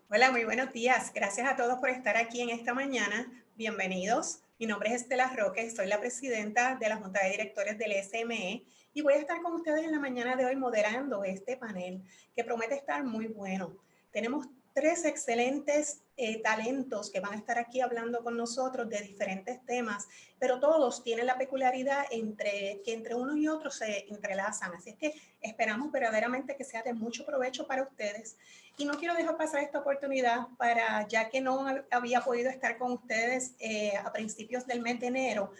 Hola, muy buenos días. Gracias a todos por estar aquí en esta mañana. Bienvenidos. Mi nombre es Estela Roque, soy la presidenta de la Junta de Directores del SME y voy a estar con ustedes en la mañana de hoy moderando este panel que promete estar muy bueno. Tenemos tres excelentes talentos que van a estar aquí hablando con nosotros de diferentes temas, pero todos tienen la peculiaridad que entre unos y otros se entrelazan. Así es que esperamos verdaderamente que sea de mucho provecho para ustedes. Y no quiero dejar pasar esta oportunidad ya que no había podido estar con ustedes a principios del mes de enero,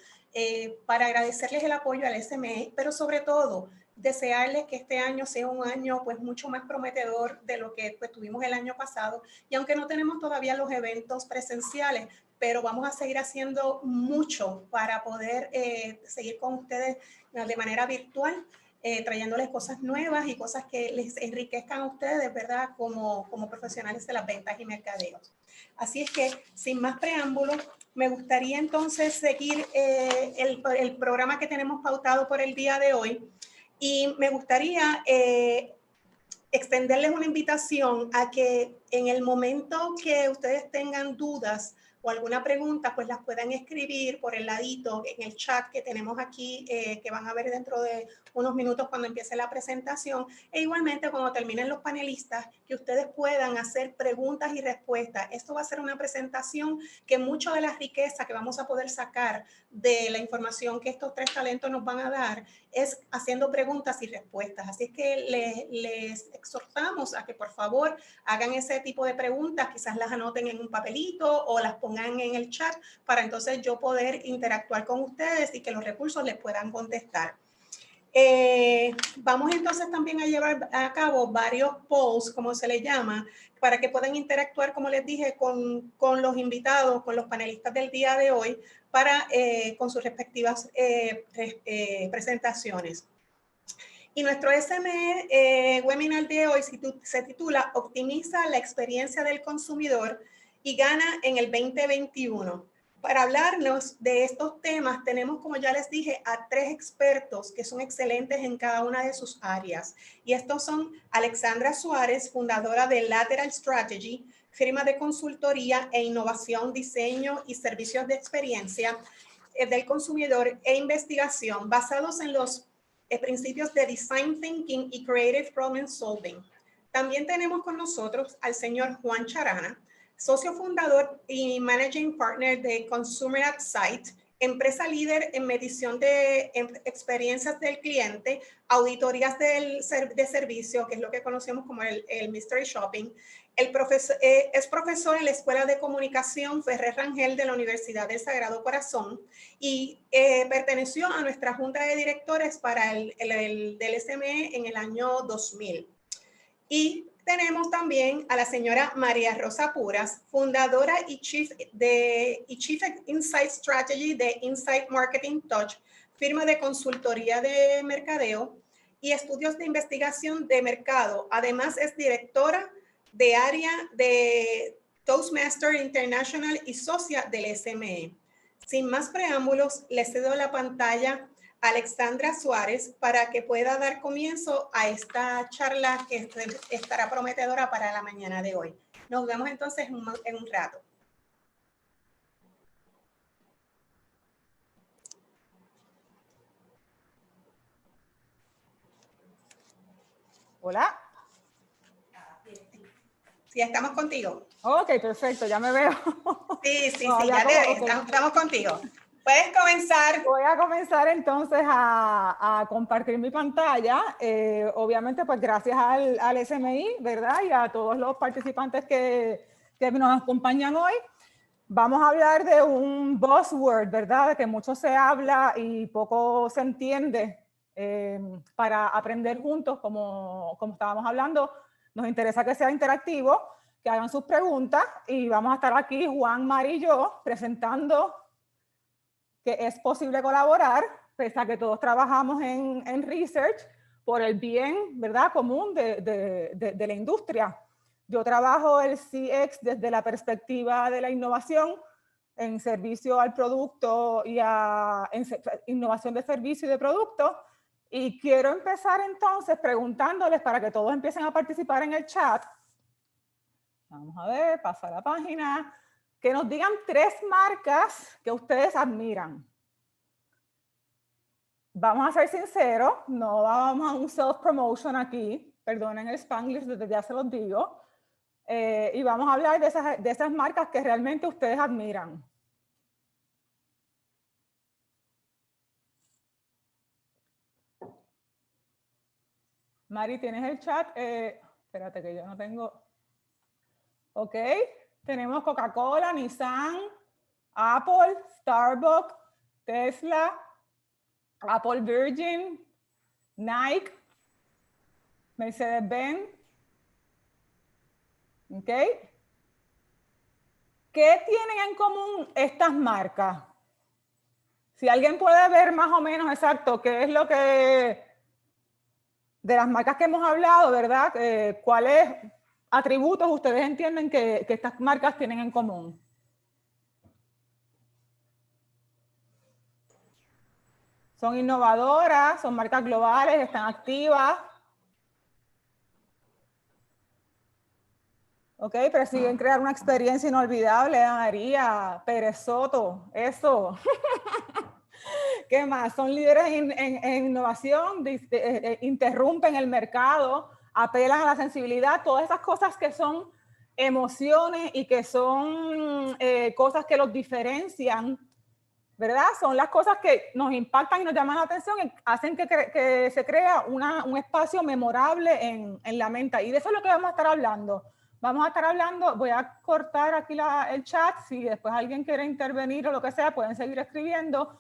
para agradecerles el apoyo al SME, pero sobre todo desearles que este año sea un año pues mucho más prometedor de lo que pues, tuvimos el año pasado. Y aunque no tenemos todavía los eventos presenciales, pero vamos a seguir haciendo mucho para poder seguir con ustedes de manera virtual, trayéndoles cosas nuevas y cosas que les enriquezcan a ustedes, ¿verdad? Como profesionales de las ventas y mercadeos. Así es que, sin más preámbulos, me gustaría entonces seguir el programa que tenemos pautado por el día de hoy. Y me gustaría extenderles una invitación a que en el momento que ustedes tengan dudas o alguna pregunta, pues las puedan escribir por el ladito en el chat que tenemos aquí, que van a ver dentro de unos minutos cuando empiece la presentación. E igualmente cuando terminen los panelistas, que ustedes puedan hacer preguntas y respuestas. Esto va a ser una presentación que mucho de la riqueza que vamos a poder sacar de la información que estos tres talentos nos van a dar es haciendo preguntas y respuestas. Así es que les exhortamos a que por favor hagan ese tipo de preguntas, quizás las anoten en un papelito o las pongan en el chat para entonces yo poder interactuar con ustedes y que los recursos les puedan contestar. Vamos entonces también a llevar a cabo varios polls, como se les llama, para que puedan interactuar, como les dije, con los invitados, con los panelistas del día de hoy, con sus respectivas presentaciones. Y nuestro SME webinar de hoy se titula Optimiza la experiencia del consumidor y gana en el 2021. Para hablarnos de estos temas tenemos, como ya les dije, a tres expertos que son excelentes en cada una de sus áreas. Y estos son Alexandra Suárez, fundadora de Lateral Strategy, firma de consultoría e innovación, diseño y servicios de experiencia del consumidor e investigación basados en los principios de Design Thinking y Creative Problem Solving. También tenemos con nosotros al señor Juan Charana, socio fundador y managing partner de Consumer at Site, empresa líder en medición de experiencias del cliente, auditorías de servicio, que es lo que conocemos como el Mystery Shopping. Es profesor en la Escuela de Comunicación Ferrer Rangel de la Universidad del Sagrado Corazón y perteneció a nuestra Junta de Directores para del SME en el año 2000. Y tenemos también a la señora María Rosa Puras, fundadora y Chief Insight Strategy de Insight Marketing Touch, firma de consultoría de mercadeo y estudios de investigación de mercado. Además, es directora de área de Toastmaster International y socia del SME. Sin más preámbulos, le cedo la pantalla a Alexandra Suárez para que pueda dar comienzo a esta charla que estará prometedora para la mañana de hoy. Nos vemos entonces en un rato. Hola. Sí, estamos contigo. Ok, perfecto, ya me veo. Sí, no, ya te ves, okay. Estamos contigo. Puedes comenzar. Voy a comenzar entonces a compartir mi pantalla. Obviamente, pues gracias al SMI, ¿verdad? Y a todos los participantes que nos acompañan hoy. Vamos a hablar de un buzzword, ¿verdad? De que mucho se habla y poco se entiende. Para aprender juntos, como estábamos hablando, nos interesa que sea interactivo, que hagan sus preguntas y vamos a estar aquí, Juan, Mari y yo, presentando que es posible colaborar, pese a que todos trabajamos en research, por el bien, ¿verdad?, común de la industria. Yo trabajo el CX desde la perspectiva de la innovación en servicio al producto y en innovación de servicio y de producto. Y quiero empezar entonces preguntándoles para que todos empiecen a participar en el chat. Vamos a ver, paso a la página. Que nos digan 3 marcas que ustedes admiran. Vamos a ser sinceros, no vamos a un self-promotion aquí, perdonen el Spanglish, desde ya se los digo. Y vamos a hablar de esas marcas que realmente ustedes admiran. Mari, ¿tienes el chat? Espérate que yo no tengo. Ok, tenemos Coca-Cola, Nissan, Apple, Starbucks, Tesla, Apple Virgin, Nike, Mercedes-Benz. Ok. ¿Qué tienen en común estas marcas? Si alguien puede ver más o menos exacto qué es lo que, de las marcas que hemos hablado, ¿verdad? ¿Cuáles atributos ustedes entienden que estas marcas tienen en común? Son innovadoras, son marcas globales, están activas. Ok, persiguen crear una experiencia inolvidable, María, Pérez Soto, eso. ¿Qué más? Son líderes en innovación, interrumpen el mercado, apelan a la sensibilidad, todas esas cosas que son emociones y que son cosas que los diferencian, ¿verdad? Son las cosas que nos impactan y nos llaman la atención y hacen que se crea un espacio memorable en la mente. Y de eso es lo que vamos a estar hablando. Vamos a estar hablando, voy a cortar aquí el chat, si después alguien quiere intervenir o lo que sea, pueden seguir escribiendo.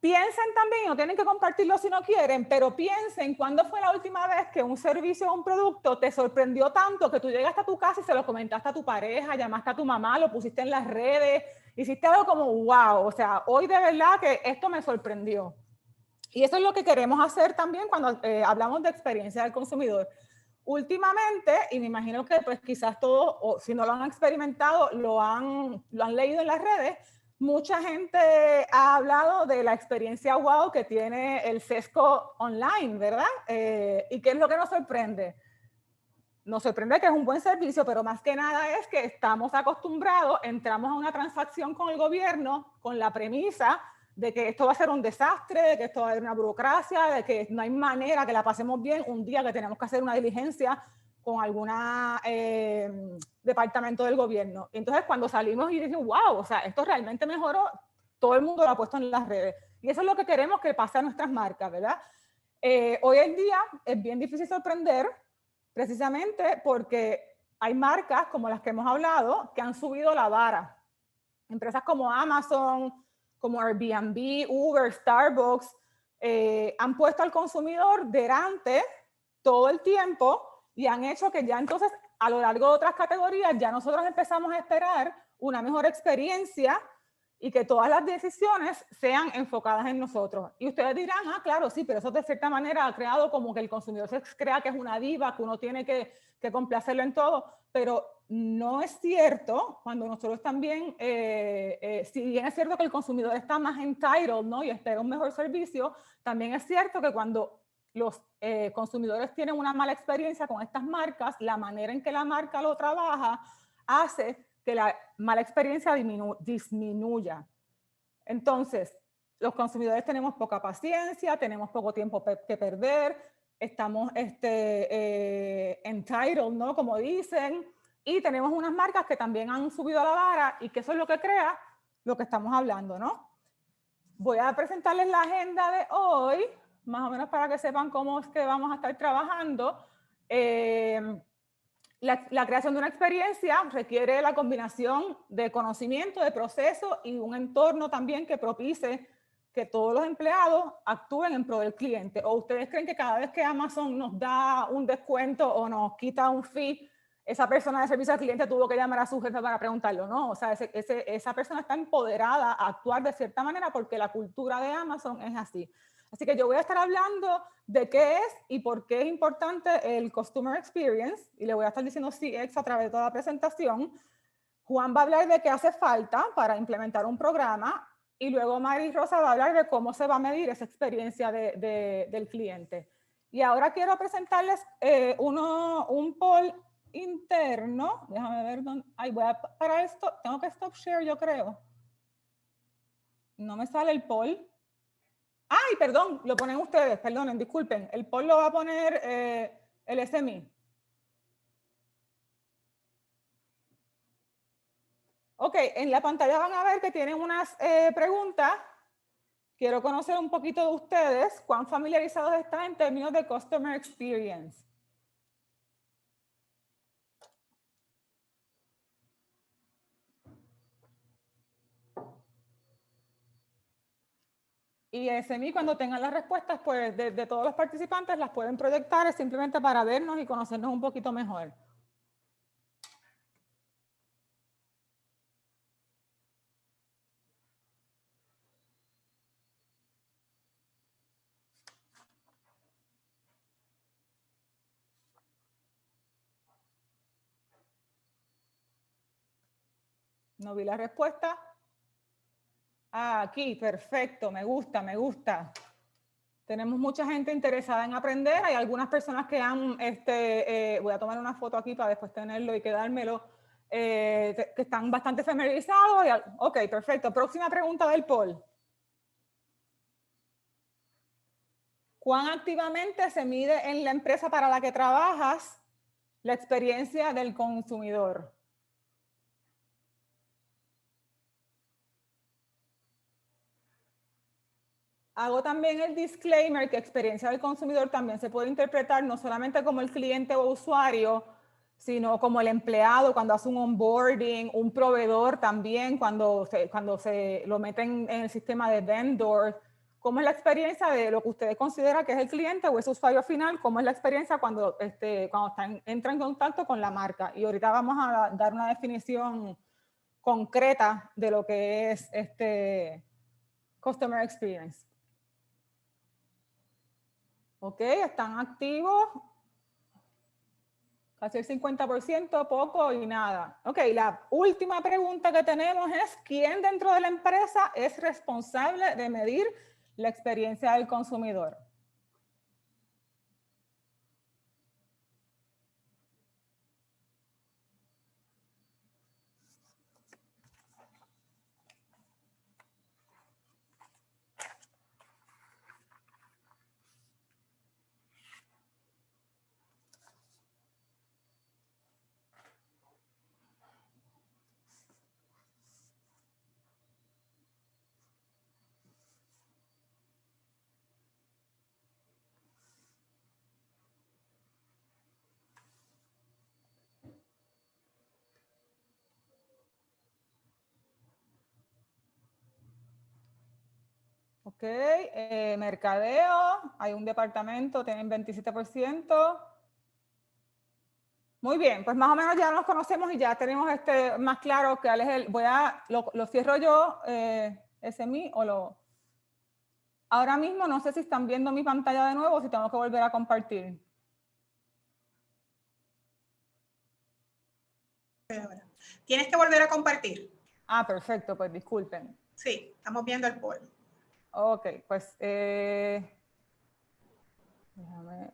Piensen también, no tienen que compartirlo si no quieren, pero piensen cuándo fue la última vez que un servicio o un producto te sorprendió tanto que tú llegaste a tu casa y se lo comentaste a tu pareja, llamaste a tu mamá, lo pusiste en las redes, hiciste algo como wow, o sea, hoy de verdad que esto me sorprendió. Y eso es lo que queremos hacer también cuando hablamos de experiencia del consumidor. Últimamente, y me imagino que pues quizás todos, o si no lo han experimentado, lo han leído en las redes, mucha gente ha hablado de la experiencia wow que tiene el Sesco online, ¿verdad? ¿Y qué es lo que nos sorprende? Nos sorprende que es un buen servicio, pero más que nada es que estamos acostumbrados, entramos a una transacción con el gobierno con la premisa de que esto va a ser un desastre, de que esto va a haber una burocracia, de que no hay manera que la pasemos bien un día que tenemos que hacer una diligencia con algún departamento del gobierno. Entonces, cuando salimos y decimos, wow, o sea, esto realmente mejoró, todo el mundo lo ha puesto en las redes. Y eso es lo que queremos que pase a nuestras marcas, ¿verdad? Hoy en día es bien difícil sorprender, precisamente porque hay marcas como las que hemos hablado que han subido la vara. Empresas como Amazon, como Airbnb, Uber, Starbucks, han puesto al consumidor delante todo el tiempo y han hecho que ya entonces a lo largo de otras categorías ya nosotros empezamos a esperar una mejor experiencia y que todas las decisiones sean enfocadas en nosotros. Y ustedes dirán, ah, claro, sí, pero eso de cierta manera ha creado como que el consumidor se crea que es una diva, que uno tiene que complacerlo en todo, pero no es cierto cuando nosotros también, si bien es cierto que el consumidor está más entitled, ¿no? Y espera un mejor servicio, también es cierto que cuando los consumidores tienen una mala experiencia con estas marcas, la manera en que la marca lo trabaja hace que la mala experiencia disminuya. Entonces, los consumidores tenemos poca paciencia, tenemos poco tiempo que perder, estamos entitled, ¿no? Como dicen, y tenemos unas marcas que también han subido a la vara y que eso es lo que crea lo que estamos hablando, ¿no? Voy a presentarles la agenda de hoy, más o menos para que sepan cómo es que vamos a estar trabajando. La creación de una experiencia requiere la combinación de conocimiento, de proceso y un entorno también que propicie que todos los empleados actúen en pro del cliente. ¿O ustedes creen que cada vez que Amazon nos da un descuento o nos quita un fee, esa persona de servicio al cliente tuvo que llamar a su jefe para preguntarlo? No, o sea, esa persona está empoderada a actuar de cierta manera porque la cultura de Amazon es así. Así que yo voy a estar hablando de qué es y por qué es importante el Customer Experience, y le voy a estar diciendo CX a través de toda la presentación. Juan va a hablar de qué hace falta para implementar un programa, y luego Mari Rosa va a hablar de cómo se va a medir esa experiencia del cliente. Y ahora quiero presentarles un poll interno. Déjame ver dónde. Ay, voy a para esto. Tengo que stop share, yo creo. No me sale el poll. Ay, perdón, lo ponen ustedes, perdonen, disculpen. El poll lo va a poner el SMI. Ok, en la pantalla van a ver que tienen unas preguntas. Quiero conocer un poquito de ustedes, cuán familiarizados están en términos de Customer Experience. Y SMI, cuando tengan las respuestas, pues de todos los participantes las pueden proyectar, es simplemente para vernos y conocernos un poquito mejor. No vi la respuesta. Ah, aquí, perfecto, me gusta, me gusta. Tenemos mucha gente interesada en aprender. Hay algunas personas que han, voy a tomar una foto aquí para después tenerlo y quedármelo, que están bastante familiarizados. Ok, perfecto. Próxima pregunta del poll. ¿Cuán activamente se mide en la empresa para la que trabajas la experiencia del consumidor? Hago también el disclaimer que experiencia del consumidor también se puede interpretar no solamente como el cliente o usuario, sino como el empleado cuando hace un onboarding, un proveedor también cuando se lo meten en el sistema de vendor. ¿Cómo es la experiencia de lo que ustedes consideran que es el cliente o ese usuario final? ¿Cómo es la experiencia cuando entra en contacto con la marca? Y ahorita vamos a dar una definición concreta de lo que es Customer Experience. Ok, están activos. Casi el 50%, poco y nada. Ok, la última pregunta que tenemos es, ¿quién dentro de la empresa es responsable de medir la experiencia del consumidor? Ok, mercadeo, hay un departamento, tienen 27%. Muy bien, pues más o menos ya nos conocemos y ya tenemos más claro que es lo cierro yo, SMI, o lo... Ahora mismo no sé si están viendo mi pantalla de nuevo o si tengo que volver a compartir. Tienes que volver a compartir. Ah, perfecto, pues disculpen. Sí, estamos viendo el poll. Ok, pues déjame,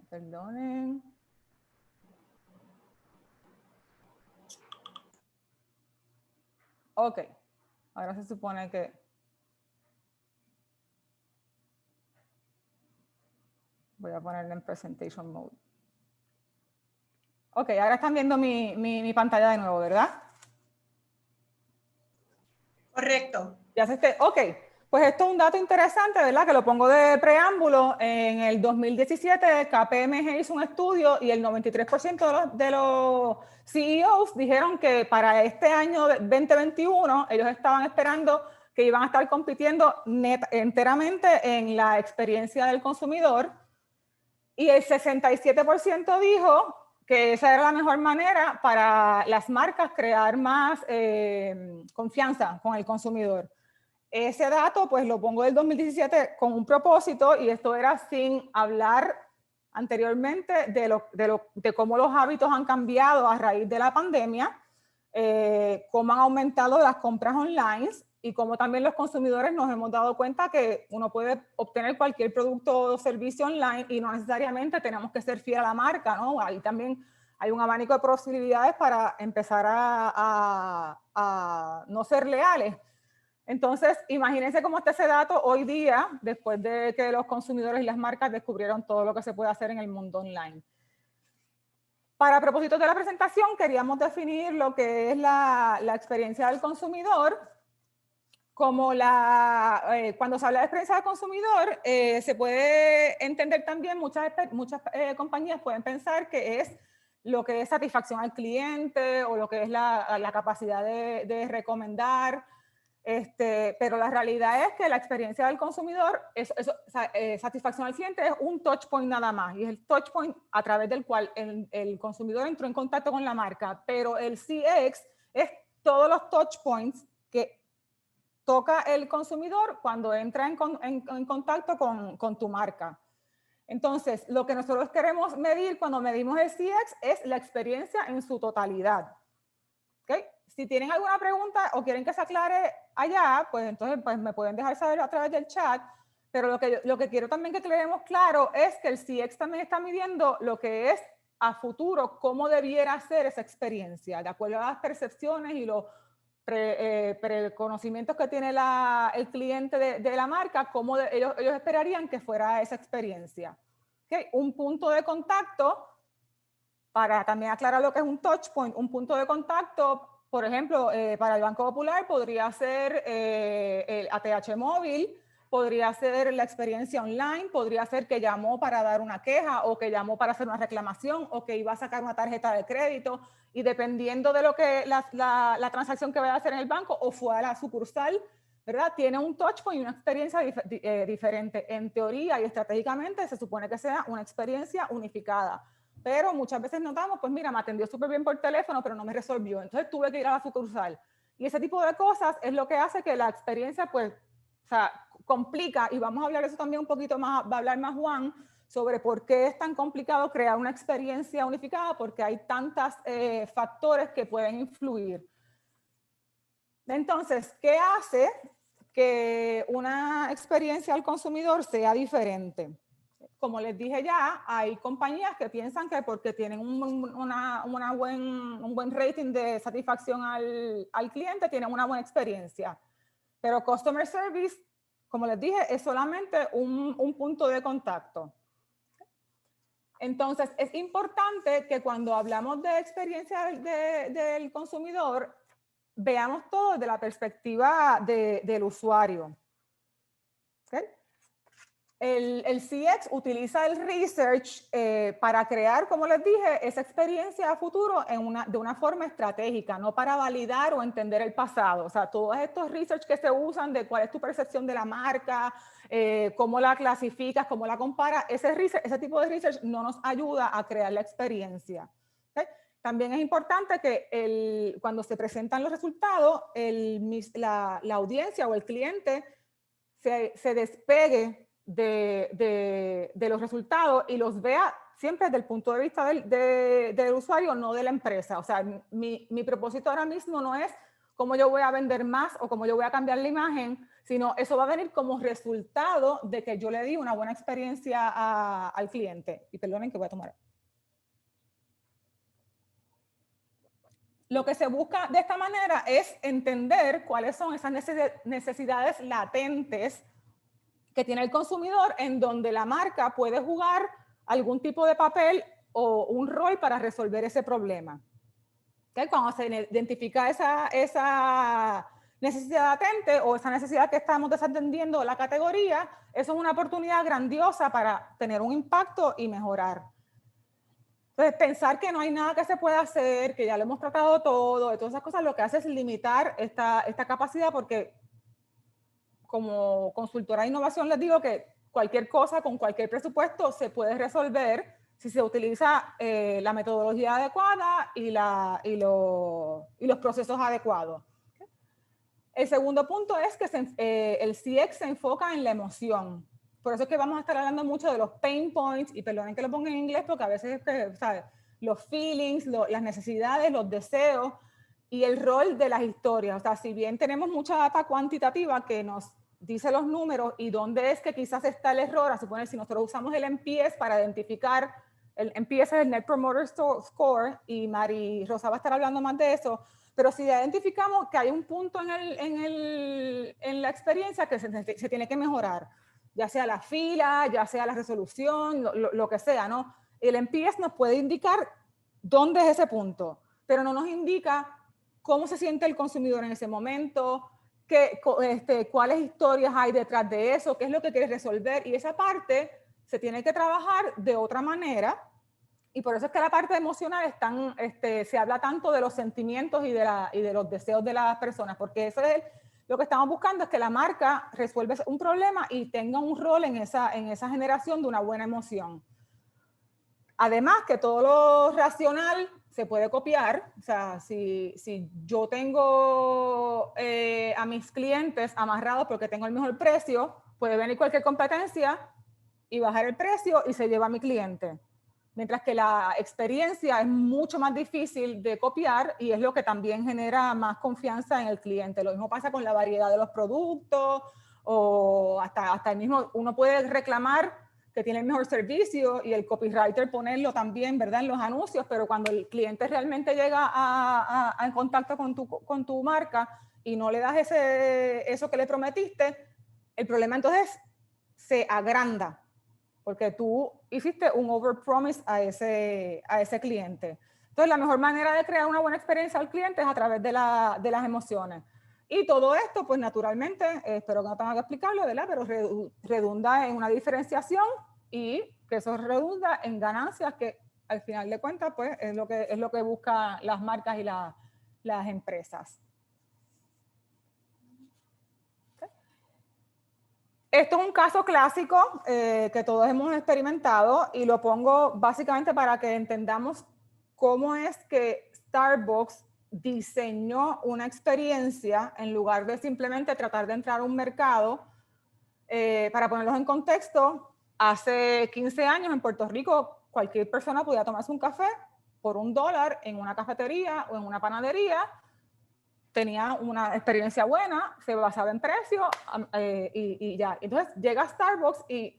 perdonen. Ok, ahora se supone que Voy a ponerle en presentation mode. Ok, ahora están viendo mi pantalla de nuevo, ¿verdad? Correcto. Ya se ok, pues esto es un dato interesante, ¿verdad? Que lo pongo de preámbulo. En el 2017, KPMG hizo un estudio y el 93% de los CEOs dijeron que para este año 2021 ellos estaban esperando que iban a estar compitiendo enteramente en la experiencia del consumidor, y el 67% dijo que esa era la mejor manera para las marcas crear más confianza con el consumidor. Ese dato, pues lo pongo del 2017 con un propósito, y esto era sin hablar anteriormente de cómo los hábitos han cambiado a raíz de la pandemia, cómo han aumentado las compras online y cómo también los consumidores nos hemos dado cuenta que uno puede obtener cualquier producto o servicio online y no necesariamente tenemos que ser fiel a la marca, ¿no? Ahí también hay un abanico de posibilidades para empezar a no ser leales. Entonces, imagínense cómo está ese dato hoy día, después de que los consumidores y las marcas descubrieron todo lo que se puede hacer en el mundo online. Para propósitos de la presentación, queríamos definir lo que es la experiencia del consumidor. Como cuando se habla de experiencia del consumidor, se puede entender también, muchas compañías pueden pensar que es lo que es satisfacción al cliente o lo que es la capacidad de recomendar. Pero la realidad es que la experiencia del consumidor, satisfacción al cliente es un touch point nada más, y es el touch point a través del cual el consumidor entró en contacto con la marca, pero el CX es todos los touch points que toca el consumidor cuando entra en contacto con tu marca. Entonces, lo que nosotros queremos medir cuando medimos el CX es la experiencia en su totalidad. ¿Okay? Si tienen alguna pregunta o quieren que se aclare allá, pues entonces pues me pueden dejar saber a través del chat. Pero lo que quiero también que quedemos claro es que el CX también está midiendo lo que es a futuro, cómo debiera ser esa experiencia, de acuerdo a las percepciones y los preconocimientos que tiene el cliente de la marca, cómo ellos esperarían que fuera esa experiencia. ¿Okay? Un punto de contacto, para también aclarar lo que es un touch point, un punto de contacto, por ejemplo, para el Banco Popular podría ser el ATH móvil, podría ser la experiencia online, podría ser que llamó para dar una queja o que llamó para hacer una reclamación o que iba a sacar una tarjeta de crédito, y dependiendo de lo que la transacción que vaya a hacer en el banco o fue a la sucursal, ¿verdad? Tiene un touch point y una experiencia diferente. En teoría y estratégicamente se supone que sea una experiencia unificada. Pero muchas veces notamos, pues mira, me atendió súper bien por teléfono, pero no me resolvió. Entonces tuve que ir a la sucursal. Y ese tipo de cosas es lo que hace que la experiencia, pues, o sea, complica. Y vamos a hablar de eso también un poquito más, va a hablar más Juan, sobre por qué es tan complicado crear una experiencia unificada, porque hay tantos factores que pueden influir. Entonces, ¿qué hace que una experiencia al consumidor sea diferente? Como les dije ya, hay compañías que piensan que porque tienen un buen rating de satisfacción al cliente, tienen una buena experiencia. Pero Customer Service, como les dije, es solamente un punto de contacto. Entonces, es importante que cuando hablamos de experiencia del consumidor, veamos todo desde la perspectiva del usuario. ¿Okay? El CX utiliza el research para crear, como les dije, esa experiencia a futuro de una forma estratégica, no para validar o entender el pasado. O sea, todos estos research que se usan de cuál es tu percepción de la marca, cómo la clasificas, cómo la comparas, ese tipo de research no nos ayuda a crear la experiencia. ¿Okay? También es importante que cuando se presentan los resultados, la audiencia o el cliente se despegue de los resultados y los vea siempre desde el punto de vista del usuario, no de la empresa. O sea, mi propósito ahora mismo no es cómo yo voy a vender más o cómo yo voy a cambiar la imagen, sino eso va a venir como resultado de que yo le di una buena experiencia al cliente. Y perdonen que voy a tomar. Lo que se busca de esta manera es entender cuáles son esas necesidades latentes que tiene el consumidor en donde la marca puede jugar algún tipo de papel o un rol para resolver ese problema. ¿Okay? Cuando se identifica esa necesidad latente o esa necesidad que estamos desatendiendo la categoría, eso es una oportunidad grandiosa para tener un impacto y mejorar. Entonces, pensar que no hay nada que se pueda hacer, que ya lo hemos tratado todo, de todas esas cosas, lo que hace es limitar esta capacidad, porque como consultora de innovación les digo que cualquier cosa con cualquier presupuesto se puede resolver si se utiliza la metodología adecuada y los procesos adecuados. El segundo punto es que el CX se enfoca en la emoción. Por eso es que vamos a estar hablando mucho de los pain points, y perdonen que lo ponga en inglés porque a veces es que, ¿sabes? Los feelings, las necesidades, los deseos y el rol de las historias. O sea, si bien tenemos mucha data cuantitativa que nos dice los números y dónde es que quizás está el error, a suponer si nosotros usamos el NPS para identificar, el NPS es el Net Promoter Score, y Mari Rosa va a estar hablando más de eso, pero si identificamos que hay un punto en la experiencia que se tiene que mejorar, ya sea la fila, ya sea la resolución, lo que sea, ¿no? El NPS nos puede indicar dónde es ese punto, pero no nos indica cómo se siente el consumidor en ese momento, cuáles historias hay detrás de eso, qué es lo que quiere resolver, y esa parte se tiene que trabajar de otra manera. Y por eso es que la parte emocional se habla tanto de los sentimientos y de los deseos de las personas, porque eso es lo que estamos buscando, es que la marca resuelva un problema y tenga un rol en esa generación de una buena emoción. Además, que todo lo racional se puede copiar. O sea, si yo tengo a mis clientes amarrados porque tengo el mejor precio, puede venir cualquier competencia y bajar el precio y se lleva a mi cliente. Mientras que la experiencia es mucho más difícil de copiar y es lo que también genera más confianza en el cliente. Lo mismo pasa con la variedad de los productos o hasta el mismo, uno puede reclamar que tiene el mejor servicio y el copywriter ponerlo también, ¿verdad?, en los anuncios, pero cuando el cliente realmente llega en contacto con tu marca y no le das eso que le prometiste, el problema entonces se agranda, porque tú hiciste un overpromise a ese cliente. Entonces, la mejor manera de crear una buena experiencia al cliente es a través de las emociones. Y todo esto, pues naturalmente, espero que no tenga que explicarlo, ¿verdad?, pero redunda en una diferenciación y que eso redunda en ganancias que al final de cuentas, pues es lo que buscan las marcas y las empresas. Esto es un caso clásico que todos hemos experimentado y lo pongo básicamente para que entendamos cómo es que Starbucks diseñó una experiencia en lugar de simplemente tratar de entrar a un mercado. Para ponerlos en contexto, hace 15 años en Puerto Rico cualquier persona podía tomarse un café por $1 en una cafetería o en una panadería. Tenía una experiencia buena, se basaba en precio y ya. Entonces llega Starbucks y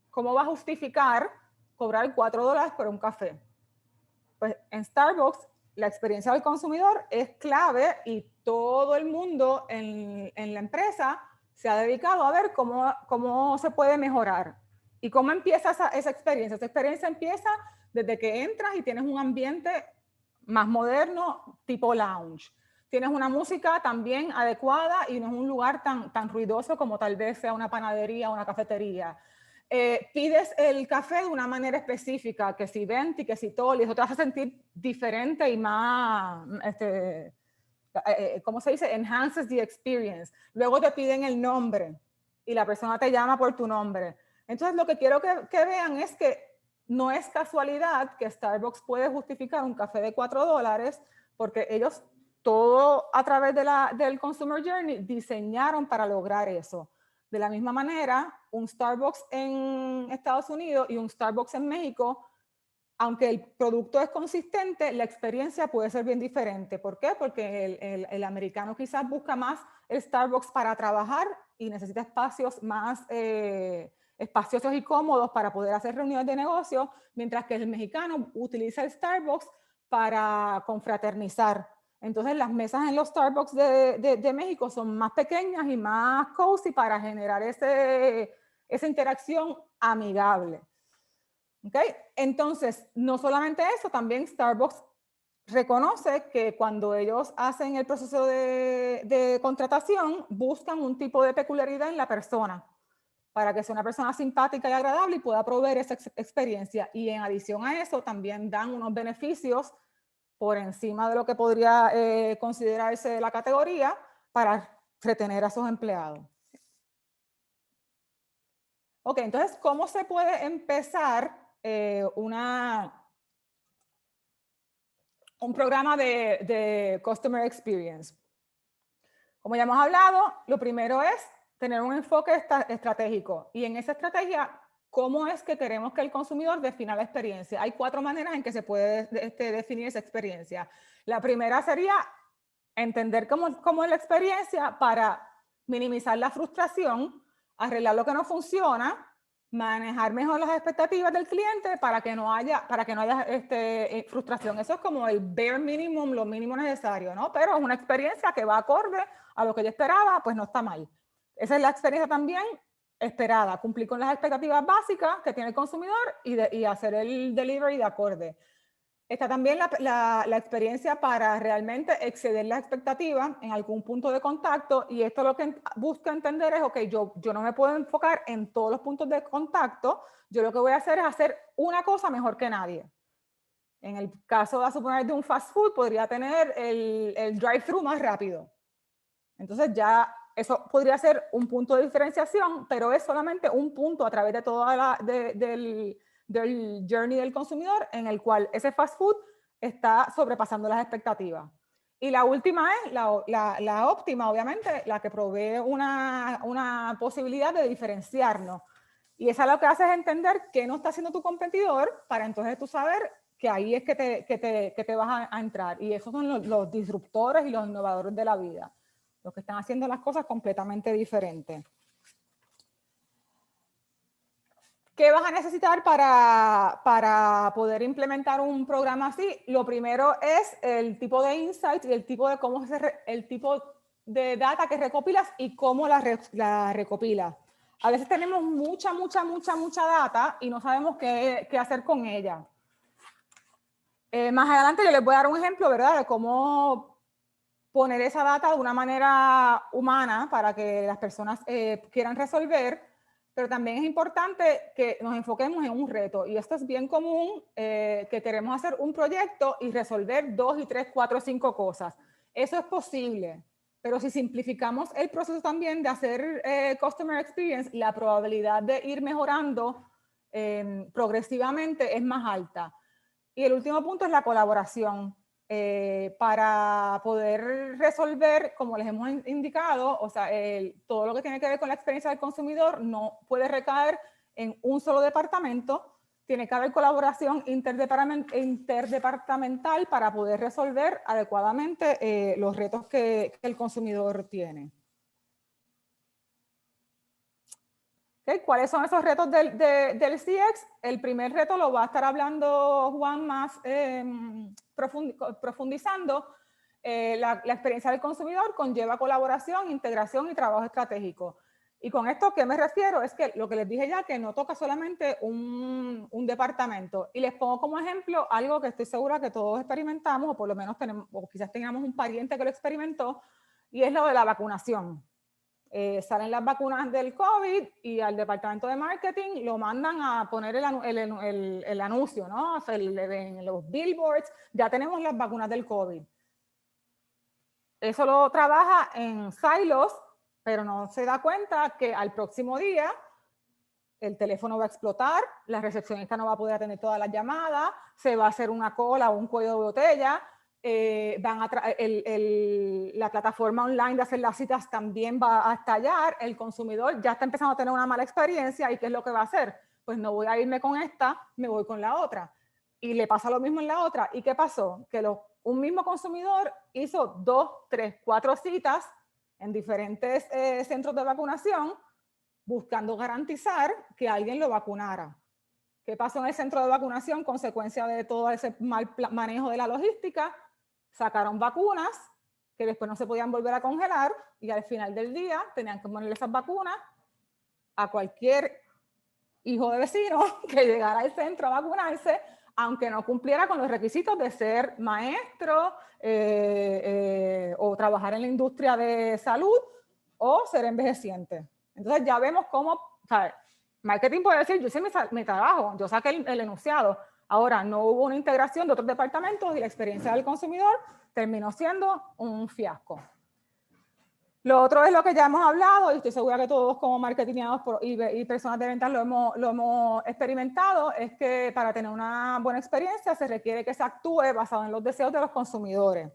¿cómo va a justificar cobrar $4 por un café? Pues en Starbucks la experiencia del consumidor es clave y todo el mundo en la empresa se ha dedicado a ver cómo se puede mejorar. ¿Y cómo empieza esa experiencia? Esa experiencia empieza desde que entras y tienes un ambiente más moderno, tipo lounge. Tienes una música también adecuada y no es un lugar tan ruidoso como tal vez sea una panadería o una cafetería. Pides el café de una manera específica, que si venti, que si tolli, eso te hace sentir diferente y más, ¿cómo se dice? Enhances the experience. Luego te piden el nombre y la persona te llama por tu nombre. Entonces lo que quiero que vean es que no es casualidad que Starbucks puede justificar un café de $4 porque ellos todo a través del Consumer Journey diseñaron para lograr eso. De la misma manera, un Starbucks en Estados Unidos y un Starbucks en México, aunque el producto es consistente, la experiencia puede ser bien diferente. ¿Por qué? Porque el americano quizás busca más el Starbucks para trabajar y necesita espacios más espaciosos y cómodos para poder hacer reuniones de negocio, mientras que el mexicano utiliza el Starbucks para confraternizar. Entonces las mesas en los Starbucks de México son más pequeñas y más cozy para generar esa interacción amigable. ¿Okay? Entonces, no solamente eso, también Starbucks reconoce que cuando ellos hacen el proceso de contratación, buscan un tipo de peculiaridad en la persona para que sea una persona simpática y agradable y pueda proveer esa experiencia. Y en adición a eso, también dan unos beneficios por encima de lo que podría considerarse de la categoría para retener a sus empleados. Ok, entonces, ¿cómo se puede empezar un programa de Customer Experience? Como ya hemos hablado, lo primero es tener un enfoque estratégico. Y en esa estrategia, ¿cómo es que queremos que el consumidor defina la experiencia? Hay 4 maneras en que se puede definir esa experiencia. La primera sería entender cómo es la experiencia para minimizar la frustración, arreglar lo que no funciona, manejar mejor las expectativas del cliente para que no haya frustración. Eso es como el bare minimum, lo mínimo necesario, ¿no? Pero es una experiencia que va acorde a lo que yo esperaba, pues no está mal. Esa es la experiencia también esperada, cumplir con las expectativas básicas que tiene el consumidor y hacer el delivery de acorde. Está también la experiencia para realmente exceder las expectativas en algún punto de contacto, y esto lo que busca entender es, ok, yo no me puedo enfocar en todos los puntos de contacto, yo lo que voy a hacer es hacer una cosa mejor que nadie. En el caso, a suponer, de un fast food, podría tener el drive-thru más rápido. Entonces ya eso podría ser un punto de diferenciación, pero es solamente un punto a través de toda del journey del consumidor en el cual ese fast food está sobrepasando las expectativas. Y la última es la óptima, obviamente, la que provee una posibilidad de diferenciarnos. Y esa lo que hace es entender qué no está haciendo tu competidor para entonces tú saber que ahí es que te vas a entrar. Y esos son los disruptores y los innovadores de la vida, los que están haciendo las cosas completamente diferentes. ¿Qué vas a necesitar para poder implementar un programa así? Lo primero es el tipo de insight y el tipo de el tipo de data que recopilas y cómo la recopilas. A veces tenemos mucha data y no sabemos qué hacer con ella. Más adelante yo les voy a dar un ejemplo, ¿verdad?, de cómo poner esa data de una manera humana para que las personas quieran resolver, pero también es importante que nos enfoquemos en un reto. Y esto es bien común, que queremos hacer un proyecto y resolver 2 y 3, 4, 5 cosas. Eso es posible, pero si simplificamos el proceso también de hacer Customer Experience, la probabilidad de ir mejorando progresivamente es más alta. Y el último punto es la colaboración. Para poder resolver, como les hemos indicado, o sea, todo lo que tiene que ver con la experiencia del consumidor no puede recaer en un solo departamento, tiene que haber colaboración interdepartamental para poder resolver adecuadamente los retos que el consumidor tiene. ¿Okay? ¿Cuáles son esos retos del CX? El primer reto lo va a estar hablando Juan más profundizando. La experiencia del consumidor conlleva colaboración, integración y trabajo estratégico. Y con esto, ¿qué me refiero? Es que lo que les dije ya, que no toca solamente un departamento. Y les pongo como ejemplo algo que estoy segura que todos experimentamos, o por lo menos tenemos, o quizás tengamos un pariente que lo experimentó, y es lo de la vacunación. Salen las vacunas del COVID y al departamento de marketing lo mandan a poner el anuncio, ¿no? O sea, en los billboards, ya tenemos las vacunas del COVID. Eso lo trabaja en silos, pero no se da cuenta que al próximo día el teléfono va a explotar, la recepcionista no va a poder atender todas las llamadas, se va a hacer una cola o un cuello de botella. La plataforma online de hacer las citas también va a estallar, el consumidor ya está empezando a tener una mala experiencia y ¿qué es lo que va a hacer? Pues no voy a irme con esta, me voy con la otra. Y le pasa lo mismo en la otra. ¿Y qué pasó? Que un mismo consumidor hizo 2, 3, 4 citas en diferentes centros de vacunación buscando garantizar que alguien lo vacunara. ¿Qué pasó en el centro de vacunación? Consecuencia de todo ese mal manejo de la logística, sacaron vacunas que después no se podían volver a congelar y al final del día tenían que ponerle esas vacunas a cualquier hijo de vecino que llegara al centro a vacunarse, aunque no cumpliera con los requisitos de ser maestro o trabajar en la industria de salud o ser envejeciente. Entonces ya vemos cómo, ¿sabes? Marketing puede decir, yo hice mi trabajo, yo saqué el enunciado. Ahora, no hubo una integración de otros departamentos y la experiencia del consumidor terminó siendo un fiasco. Lo otro es lo que ya hemos hablado, y estoy segura que todos como marketingianos y personas de ventas lo hemos experimentado, es que para tener una buena experiencia se requiere que se actúe basado en los deseos de los consumidores.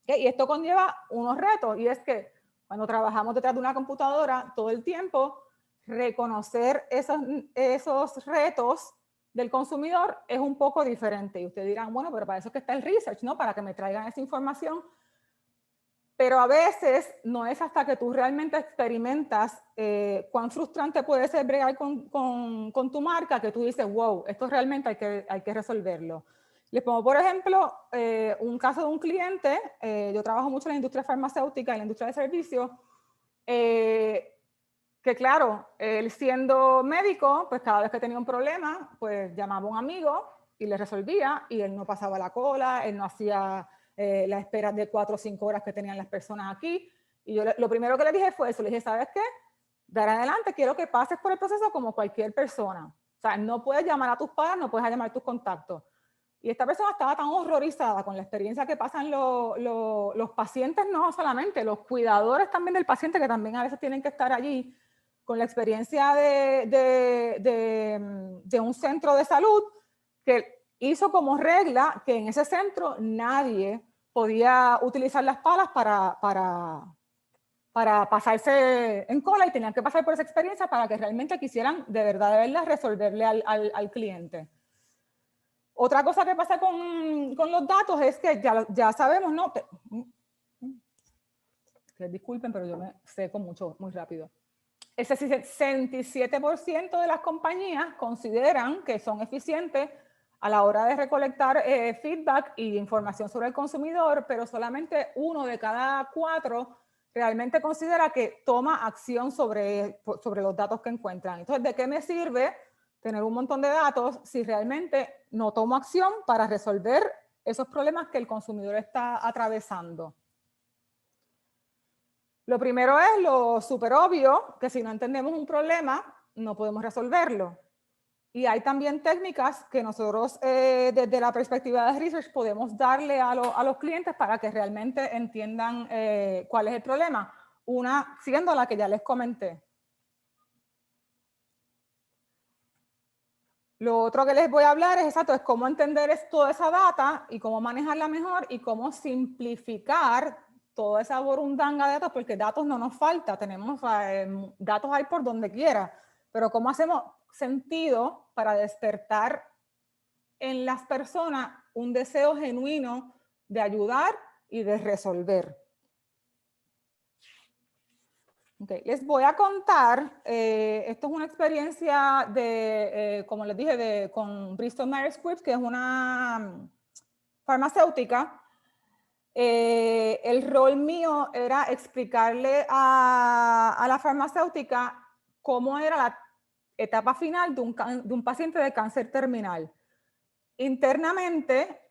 Y esto conlleva unos retos, y es que cuando trabajamos detrás de una computadora todo el tiempo, reconocer esos retos del consumidor es un poco diferente. Y ustedes dirán, bueno, pero para eso es que está el research, ¿no? Para que me traigan esa información. Pero a veces no es hasta que tú realmente experimentas cuán frustrante puede ser bregar con tu marca que tú dices, wow, esto realmente hay que resolverlo. Les pongo, por ejemplo, un caso de un cliente. Yo trabajo mucho en la industria farmacéutica y en la industria de servicios, que claro, él siendo médico, pues cada vez que tenía un problema, pues llamaba a un amigo y le resolvía, y él no pasaba la cola, él no hacía la espera de 4 o 5 horas que tenían las personas aquí. Y yo lo primero que le dije fue eso, le dije, ¿sabes qué? De ahora en adelante quiero que pases por el proceso como cualquier persona. O sea, no puedes llamar a tus padres, no puedes llamar a tus contactos. Y esta persona estaba tan horrorizada con la experiencia que pasan los pacientes, no solamente, los cuidadores también del paciente, que también a veces tienen que estar allí, con la experiencia de un centro de salud, que hizo como regla que en ese centro nadie podía utilizar las palas para pasarse en cola, y tenían que pasar por esa experiencia para que realmente quisieran de verdad resolverle al cliente. Otra cosa que pasa con los datos es que ya sabemos, ¿no? Disculpen, pero yo me seco mucho, muy rápido. Ese 67% de las compañías consideran que son eficientes a la hora de recolectar feedback y información sobre el consumidor, pero solamente 1 de cada 4 realmente considera que toma acción sobre los datos que encuentran. Entonces, ¿de qué me sirve tener un montón de datos si realmente no tomo acción para resolver esos problemas que el consumidor está atravesando? Lo primero es lo súper obvio, que si no entendemos un problema, no podemos resolverlo. Y hay también técnicas que nosotros desde la perspectiva de research podemos darle a los clientes para que realmente entiendan cuál es el problema. Una siendo la que ya les comenté. Lo otro que les voy a hablar es cómo entender toda esa data y cómo manejarla mejor y cómo simplificar toda esa borundanga de datos, porque datos no nos falta, tenemos datos hay por donde quiera, pero cómo hacemos sentido para despertar en las personas un deseo genuino de ayudar y de resolver. Okay. Les voy a contar, esto es una experiencia como les dije, con Bristol Myers Squibb, que es una farmacéutica. El rol mío era explicarle a la farmacéutica cómo era la etapa final de un paciente de cáncer terminal. Internamente,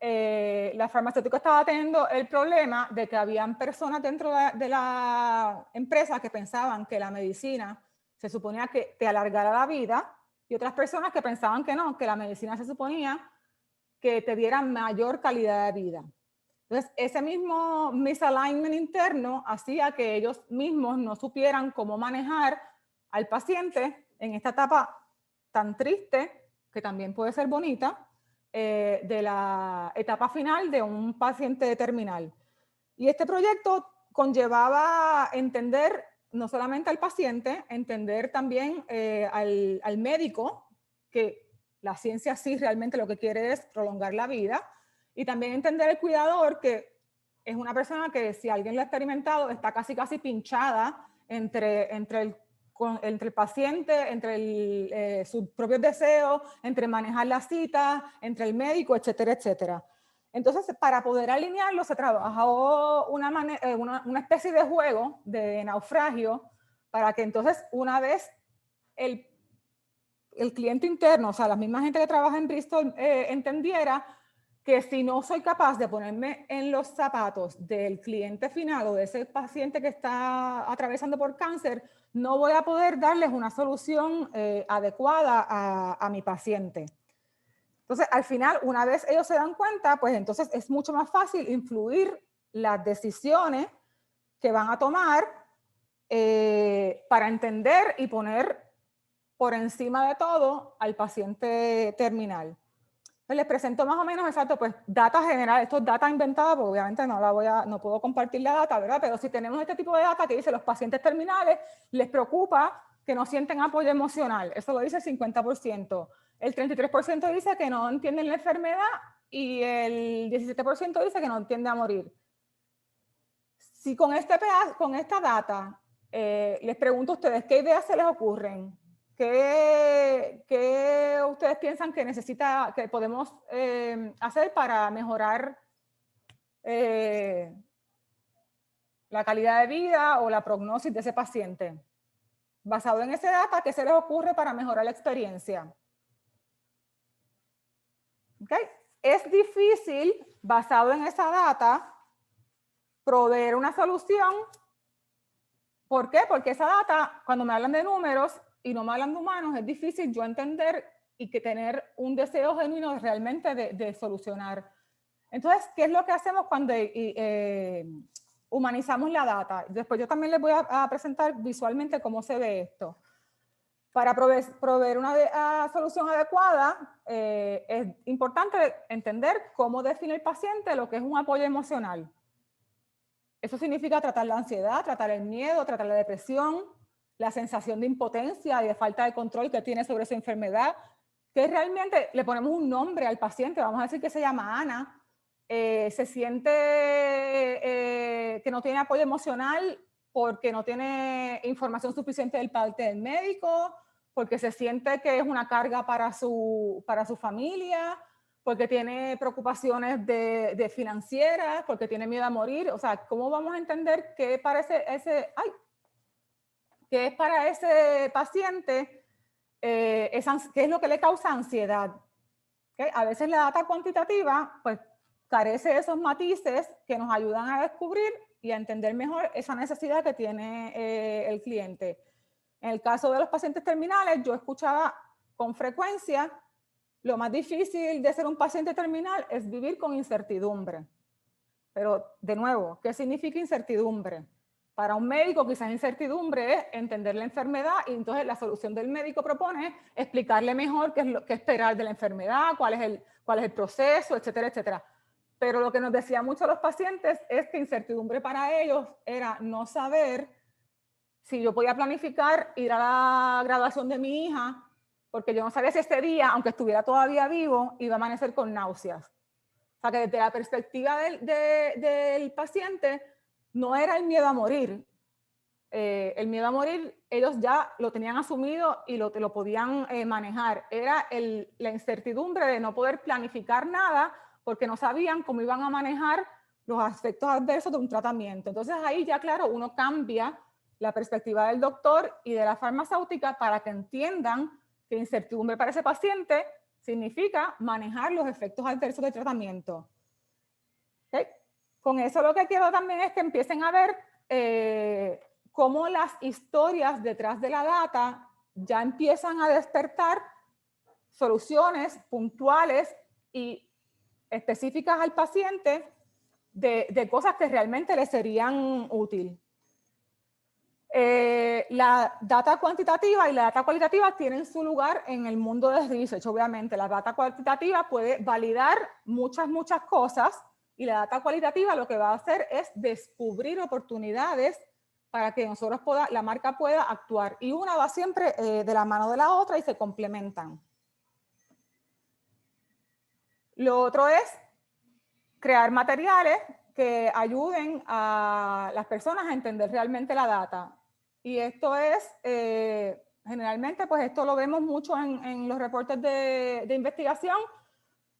la farmacéutica estaba teniendo el problema de que habían personas dentro de la empresa que pensaban que la medicina se suponía que te alargara la vida, y otras personas que pensaban que no, que la medicina se suponía que te diera mayor calidad de vida. Entonces, ese mismo misalignment interno hacía que ellos mismos no supieran cómo manejar al paciente en esta etapa tan triste, que también puede ser bonita, de la etapa final de un paciente terminal. Y este proyecto conllevaba entender no solamente al paciente, entender también al médico, que la ciencia sí realmente lo que quiere es prolongar la vida, y también entender el cuidador, que es una persona que, si alguien lo ha experimentado, está casi pinchada entre el paciente, entre sus propios deseos, entre manejar la cita, entre el médico, etcétera, etcétera. Entonces, para poder alinearlo, se trabajó una especie de juego de naufragio, para que entonces, una vez el el cliente interno, o sea, la misma gente que trabaja en Bristol entendiera que si no soy capaz de ponerme en los zapatos del cliente final o de ese paciente que está atravesando por cáncer, no voy a poder darles una solución adecuada a mi paciente. Entonces, al final, una vez ellos se dan cuenta, pues entonces es mucho más fácil influir las decisiones que van a tomar para entender y poner por encima de todo al paciente terminal. Les presento más o menos, exacto, pues data general. Esto es data inventada, porque obviamente no puedo compartir la data, ¿verdad? Pero si tenemos este tipo de data que dice los pacientes terminales les preocupa que no sienten apoyo emocional. Eso lo dice el 50%. El 33% dice que no entienden la enfermedad y el 17% dice que no entiende a morir. Si con esta data les pregunto a ustedes, ¿qué ideas se les ocurren? ¿Qué ustedes piensan que podemos hacer para mejorar la calidad de vida o la prognosis de ese paciente? Basado en ese data, ¿qué se les ocurre para mejorar la experiencia? ¿Okay? Es difícil, basado en esa data, proveer una solución. ¿Por qué? Porque esa data, cuando me hablan de números y no me hablan de humanos, es difícil yo entender y que tener un deseo genuino realmente de solucionar. Entonces, ¿qué es lo que hacemos cuando humanizamos la data? Después yo también les voy a presentar visualmente cómo se ve esto. Para proveer una solución adecuada, es importante entender cómo define el paciente lo que es un apoyo emocional. Eso significa tratar la ansiedad, tratar el miedo, tratar la depresión, la sensación de impotencia y de falta de control que tiene sobre su enfermedad, que realmente le ponemos un nombre al paciente, vamos a decir que se llama Ana, se siente que no tiene apoyo emocional porque no tiene información suficiente del parte del médico, porque se siente que es una carga para su familia, porque tiene preocupaciones de financieras, porque tiene miedo a morir. O sea, ¿cómo vamos a entender qué es para ese paciente, qué es lo que le causa ansiedad? ¿Okay? A veces la data cuantitativa pues carece de esos matices que nos ayudan a descubrir y a entender mejor esa necesidad que tiene el cliente. En el caso de los pacientes terminales, yo escuchaba con frecuencia: lo más difícil de ser un paciente terminal es vivir con incertidumbre. Pero, de nuevo, ¿qué significa incertidumbre? Para un médico, quizás incertidumbre es entender la enfermedad y entonces la solución del médico propone explicarle mejor qué es lo que esperar de la enfermedad, cuál es el proceso, etcétera, etcétera. Pero lo que nos decían muchos los pacientes es que incertidumbre para ellos era no saber si yo podía planificar ir a la graduación de mi hija, porque yo no sabía si ese día, aunque estuviera todavía vivo, iba a amanecer con náuseas. O sea, que desde la perspectiva del paciente, no era el miedo a morir. El miedo a morir, ellos ya lo tenían asumido y lo podían manejar. Era la incertidumbre de no poder planificar nada porque no sabían cómo iban a manejar los aspectos adversos de un tratamiento. Entonces ahí ya, claro, uno cambia la perspectiva del doctor y de la farmacéutica para que entiendan que incertidumbre para ese paciente significa manejar los efectos adversos del tratamiento. ¿Okay? Con eso lo que quiero también es que empiecen a ver cómo las historias detrás de la data ya empiezan a despertar soluciones puntuales y específicas al paciente de cosas que realmente le serían útiles. La data cuantitativa y la data cualitativa tienen su lugar en el mundo del research, obviamente. La data cuantitativa puede validar muchas cosas y la data cualitativa lo que va a hacer es descubrir oportunidades para que la marca pueda actuar. Y una va siempre de la mano de la otra y se complementan. Lo otro es crear materiales que ayuden a las personas a entender realmente la data. Y esto es, generalmente, pues esto lo vemos mucho en los reportes de investigación.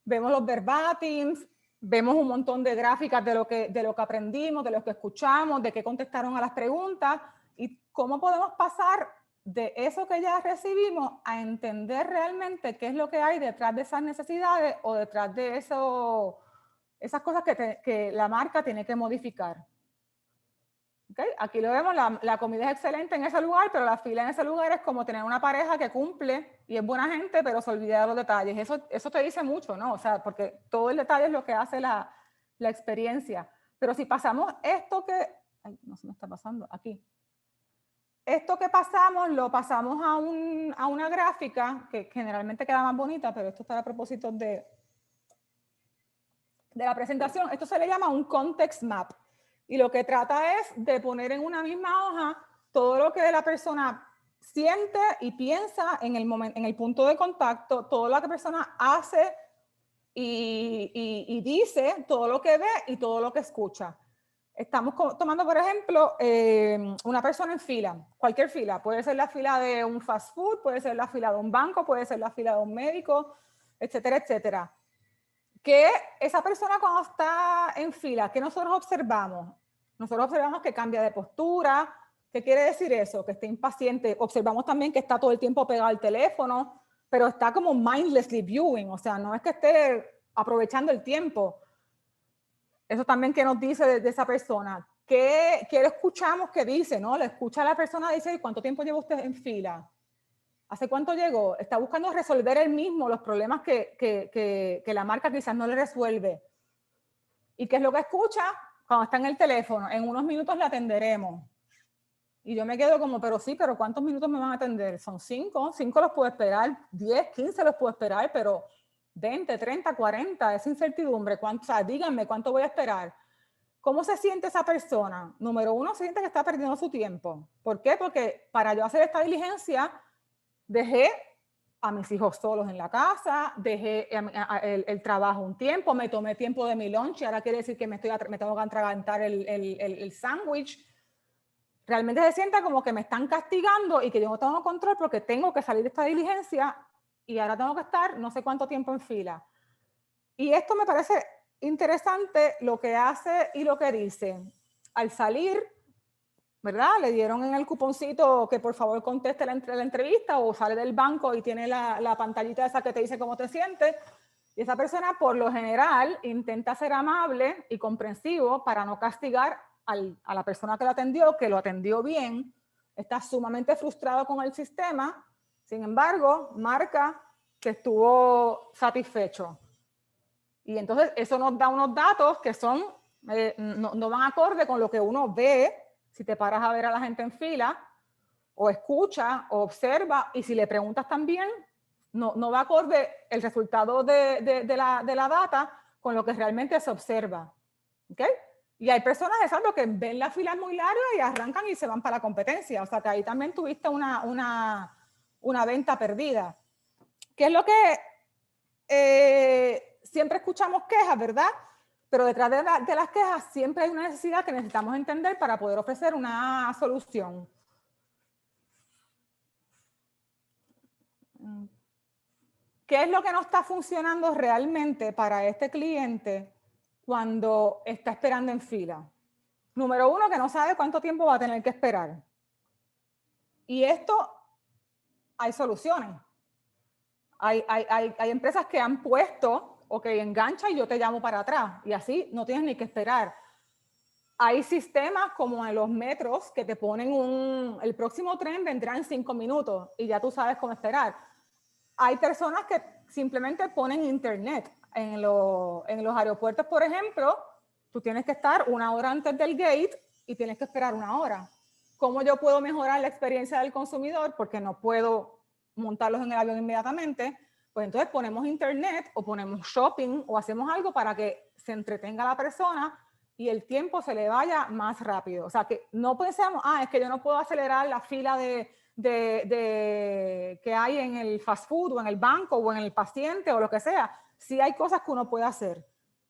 Vemos los verbatims, vemos un montón de gráficas de lo que aprendimos, de lo que escuchamos, de qué contestaron a las preguntas y cómo podemos pasar de eso que ya recibimos a entender realmente qué es lo que hay detrás de esas necesidades o detrás de eso, esas cosas que la marca tiene que modificar. ¿Okay? Aquí lo vemos, la comida es excelente en ese lugar, pero la fila en ese lugar es como tener una pareja que cumple y es buena gente, pero se olvida de los detalles. Eso te dice mucho, ¿no? O sea, porque todo el detalle es lo que hace la experiencia. Pero si pasamos esto que... Ay, no se me está pasando, aquí. Esto que pasamos, lo pasamos a una gráfica que generalmente queda más bonita, pero esto está a propósito de la presentación. Esto se le llama un context map. Y lo que trata es de poner en una misma hoja todo lo que la persona siente y piensa en el punto de contacto, todo lo que la persona hace y dice, todo lo que ve y todo lo que escucha. Estamos tomando, por ejemplo, una persona en fila, cualquier fila. Puede ser la fila de un fast food, puede ser la fila de un banco, puede ser la fila de un médico, etcétera, etcétera. Que esa persona cuando está en fila, ¿qué nosotros observamos? Nosotros observamos que cambia de postura. ¿Qué quiere decir eso? Que está impaciente. Observamos también que está todo el tiempo pegado al teléfono, pero está como mindlessly viewing, o sea, no es que esté aprovechando el tiempo. Eso también que nos dice de esa persona. ¿Qué le escuchamos que dice? ¿No? Le escucha a la persona, dice, ¿cuánto tiempo lleva usted en fila? ¿Hace cuánto llegó? Está buscando resolver él mismo los problemas que la marca quizás no le resuelve. ¿Y qué es lo que escucha? Cuando está en el teléfono, en unos minutos le atenderemos. Y yo me quedo como, pero sí, pero ¿cuántos minutos me van a atender? Son 5 los puedo esperar, 10, 15 los puedo esperar, pero 20, 30, 40, esa incertidumbre, o sea, díganme cuánto voy a esperar. ¿Cómo se siente esa persona? Número uno, se siente que está perdiendo su tiempo. ¿Por qué? Porque para yo hacer esta diligencia, dejé a mis hijos solos en la casa, dejé el trabajo un tiempo, me tomé tiempo de mi lunch y ahora quiere decir que me tengo que atragantar el sándwich. Realmente se sienta como que me están castigando y que yo no tengo control porque tengo que salir de esta diligencia y ahora tengo que estar no sé cuánto tiempo en fila. Y esto me parece interesante lo que hace y lo que dice. Al salir, ¿verdad? Le dieron en el cuponcito que por favor conteste la entrevista o sale del banco y tiene la pantallita esa que te dice cómo te sientes. Y esa persona por lo general intenta ser amable y comprensivo para no castigar a la persona que lo atendió bien, está sumamente frustrado con el sistema, sin embargo, marca que estuvo satisfecho. Y entonces eso nos da unos datos que son, no van acorde con lo que uno ve, si te paras a ver a la gente en fila, o escucha, o observa, y si le preguntas también, no va acorde el resultado de la data con lo que realmente se observa. ¿Okay? Y hay personas, exacto, que ven la fila muy larga y arrancan y se van para la competencia. O sea, que ahí también tuviste una venta perdida. ¿Qué es lo que siempre escuchamos quejas, ¿verdad? Pero detrás de las quejas siempre hay una necesidad que necesitamos entender para poder ofrecer una solución. ¿Qué es lo que no está funcionando realmente para este cliente cuando está esperando en fila? Número uno, que no sabe cuánto tiempo va a tener que esperar. Y esto, hay soluciones. Hay empresas que han puesto, ok, engancha y yo te llamo para atrás. Y así no tienes ni que esperar. Hay sistemas como en los metros que te ponen el próximo tren vendrá en 5 minutos y ya tú sabes cómo esperar. Hay personas que simplemente ponen internet. En los aeropuertos, por ejemplo, tú tienes que estar 1 hora antes del gate y tienes que esperar 1 hora. ¿Cómo yo puedo mejorar la experiencia del consumidor? Porque no puedo montarlos en el avión inmediatamente. Pues entonces ponemos internet o ponemos shopping o hacemos algo para que se entretenga la persona y el tiempo se le vaya más rápido. O sea, que no pensemos, es que yo no puedo acelerar la fila que hay en el fast food o en el banco o en el paciente o lo que sea. Sí hay cosas que uno puede hacer.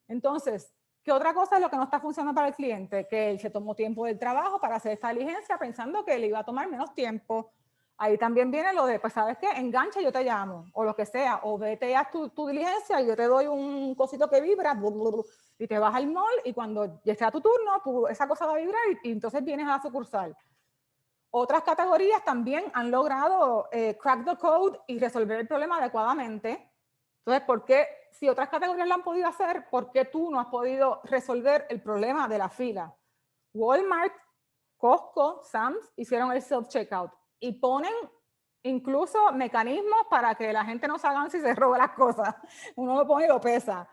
Entonces, ¿qué otra cosa es lo que no está funcionando para el cliente? Que él se tomó tiempo del trabajo para hacer esta diligencia pensando que le iba a tomar menos tiempo. Ahí también viene lo de, pues, ¿sabes qué? Engancha y yo te llamo, o lo que sea, o vete y haz tu diligencia y yo te doy un cosito que vibra, y te vas al mall y cuando ya sea tu turno, esa cosa va a vibrar y entonces vienes a la sucursal. Otras categorías también han logrado crack the code y resolver el problema adecuadamente. Entonces, ¿por qué, si otras categorías lo han podido hacer, por qué tú no has podido resolver el problema de la fila? Walmart, Costco, Sam's hicieron el self-checkout y ponen incluso mecanismos para que la gente no se hagan si se roba las cosas. Uno lo pone y lo pesa.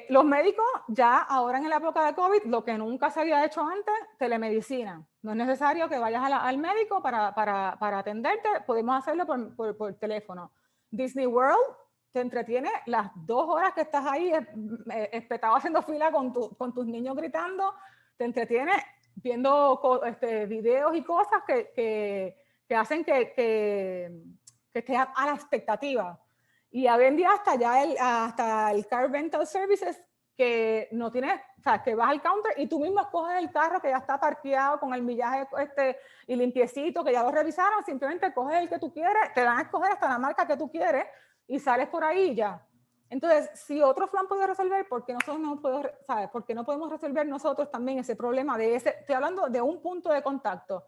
Los médicos ya ahora en la época de COVID, lo que nunca se había hecho antes, telemedicina. No es necesario que vayas al médico para atenderte, podemos hacerlo por teléfono. Disney World te entretiene las 2 horas que estás ahí espetado haciendo fila con tus niños gritando, te entretiene viendo videos y cosas que hacen que estés a la expectativa. Y hoy en día hasta el Car Rental Services que no tienes, o sea, que vas al counter y tú mismo escoges el carro que ya está parqueado con el millaje y limpiecito, que ya lo revisaron, simplemente coges el que tú quieres, te dan a escoger hasta la marca que tú quieres y sales por ahí y ya. Entonces, si otros lo han podido resolver, ¿por qué nosotros no podemos, ¿sabes? ¿Por qué no podemos resolver nosotros también ese problema de ese? Estoy hablando de un punto de contacto.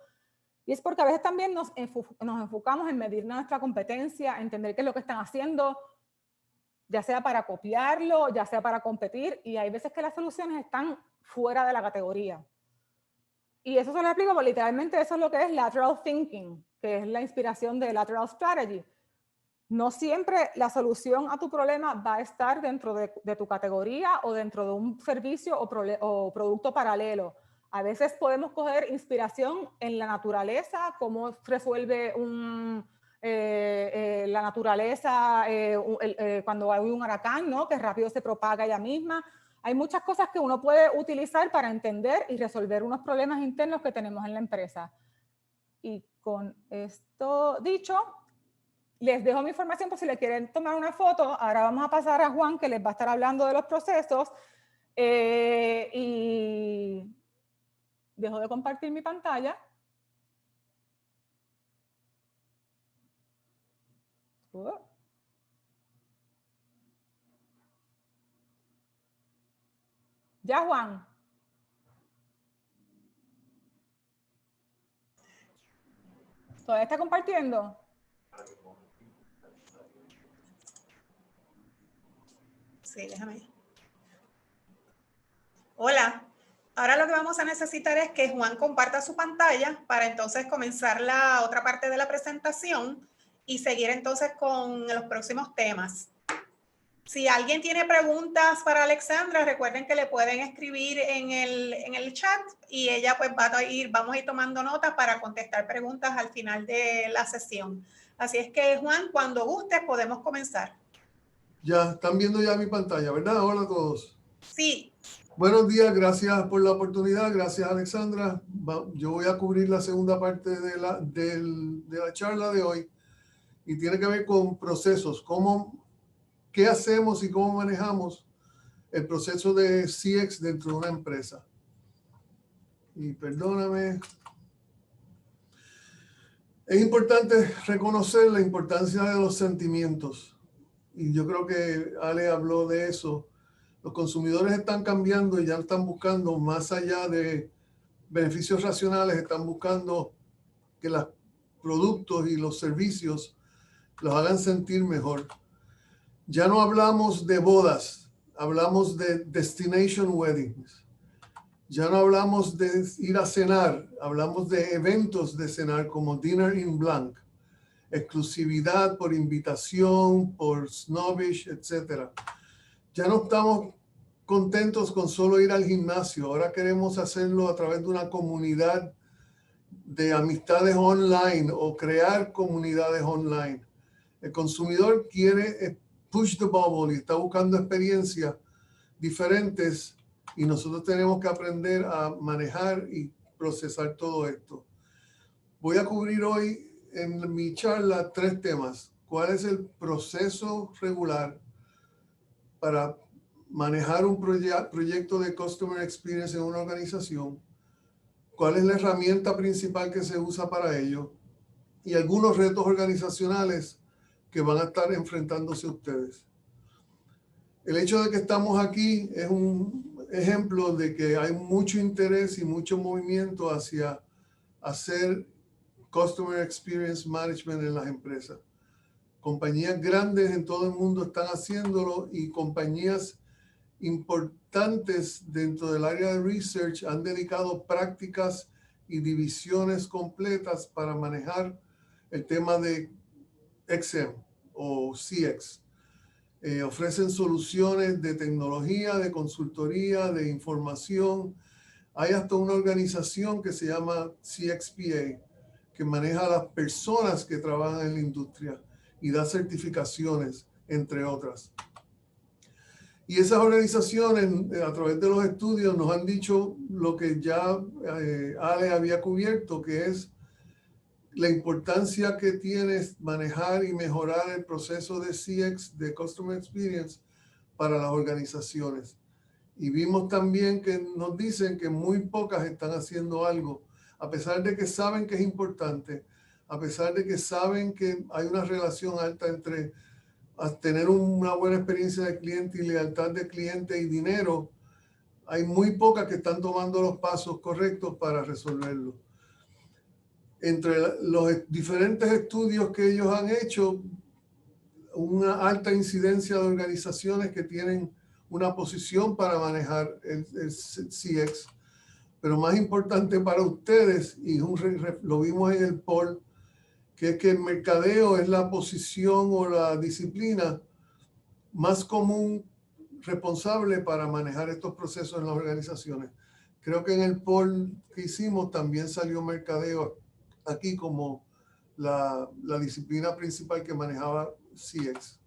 Y es porque a veces también nos enfocamos en medir nuestra competencia, entender qué es lo que están haciendo, ya sea para copiarlo, ya sea para competir, y hay veces que las soluciones están fuera de la categoría. Y eso se lo explico, porque literalmente eso es lo que es lateral thinking, que es la inspiración de lateral strategy. No siempre la solución a tu problema va a estar dentro de tu categoría o dentro de un servicio o producto paralelo. A veces podemos coger inspiración en la naturaleza, cómo resuelve la naturaleza cuando hay un huracán, ¿no? Que rápido se propaga ella misma. Hay muchas cosas que uno puede utilizar para entender y resolver unos problemas internos que tenemos en la empresa. Y con esto dicho, les dejo mi información por si le quieren tomar una foto. Ahora vamos a pasar a Juan, que les va a estar hablando de los procesos. Y dejo de compartir mi pantalla. Ya, Juan. ¿Todavía está compartiendo? Sí, déjame. Hola. Ahora lo que vamos a necesitar es que Juan comparta su pantalla para entonces comenzar la otra parte de la presentación y seguir entonces con los próximos temas. Si alguien tiene preguntas para Alexandra, recuerden que le pueden escribir en el chat y ella pues vamos a ir tomando notas para contestar preguntas al final de la sesión. Así es que, Juan, cuando gustes podemos comenzar. Ya, están viendo ya mi pantalla, ¿verdad? Hola a todos. Sí. Buenos días, gracias por la oportunidad, gracias Alexandra. Yo voy a cubrir la segunda parte de la charla de hoy y tiene que ver con procesos, qué hacemos y cómo manejamos el proceso de CX dentro de una empresa. Y perdóname. Es importante reconocer la importancia de los sentimientos. Y yo creo que Ale habló de eso. Los consumidores están cambiando y ya están buscando, más allá de beneficios racionales, están buscando que los productos y los servicios los hagan sentir mejor. Ya no hablamos de bodas, hablamos de destination weddings. Ya no hablamos de ir a cenar, hablamos de eventos de cenar como Dinner in Blanc, exclusividad por invitación, por snobbish, etc. Ya no estamos contentos con solo ir al gimnasio. Ahora queremos hacerlo a través de una comunidad de amistades online o crear comunidades online. El consumidor quiere push the bubble y está buscando experiencias diferentes y nosotros tenemos que aprender a manejar y procesar todo esto. Voy a cubrir hoy en mi charla 3 temas. ¿Cuál es el proceso regular para manejar un proyecto de Customer Experience en una organización? ¿Cuál es la herramienta principal que se usa para ello? Y algunos retos organizacionales que van a estar enfrentándose ustedes. El hecho de que estamos aquí es un ejemplo de que hay mucho interés y mucho movimiento hacia hacer Customer Experience Management en las empresas. Compañías grandes en todo el mundo están haciéndolo y compañías importantes dentro del área de research han dedicado prácticas y divisiones completas para manejar el tema de XM o CX. Ofrecen soluciones de tecnología, de consultoría, de información. Hay hasta una organización que se llama CXPA, que maneja a las personas que trabajan en la industria y da certificaciones, entre otras. Y esas organizaciones, a través de los estudios, nos han dicho lo que ya Ale había cubierto, que es la importancia que tiene manejar y mejorar el proceso de CX, de Customer Experience, para las organizaciones. Y vimos también que nos dicen que muy pocas están haciendo algo, a pesar de que saben que es importante, a pesar de que saben que hay una relación alta entre tener una buena experiencia de cliente y lealtad de cliente y dinero. Hay muy pocas que están tomando los pasos correctos para resolverlo. Entre los diferentes estudios que ellos han hecho, una alta incidencia de organizaciones que tienen una posición para manejar el CX. Pero más importante para ustedes, y lo vimos en el poll, que es que el mercadeo es la posición o la disciplina más común responsable para manejar estos procesos en las organizaciones. Creo que en el poll que hicimos también salió mercadeo aquí como la disciplina principal que manejaba CX.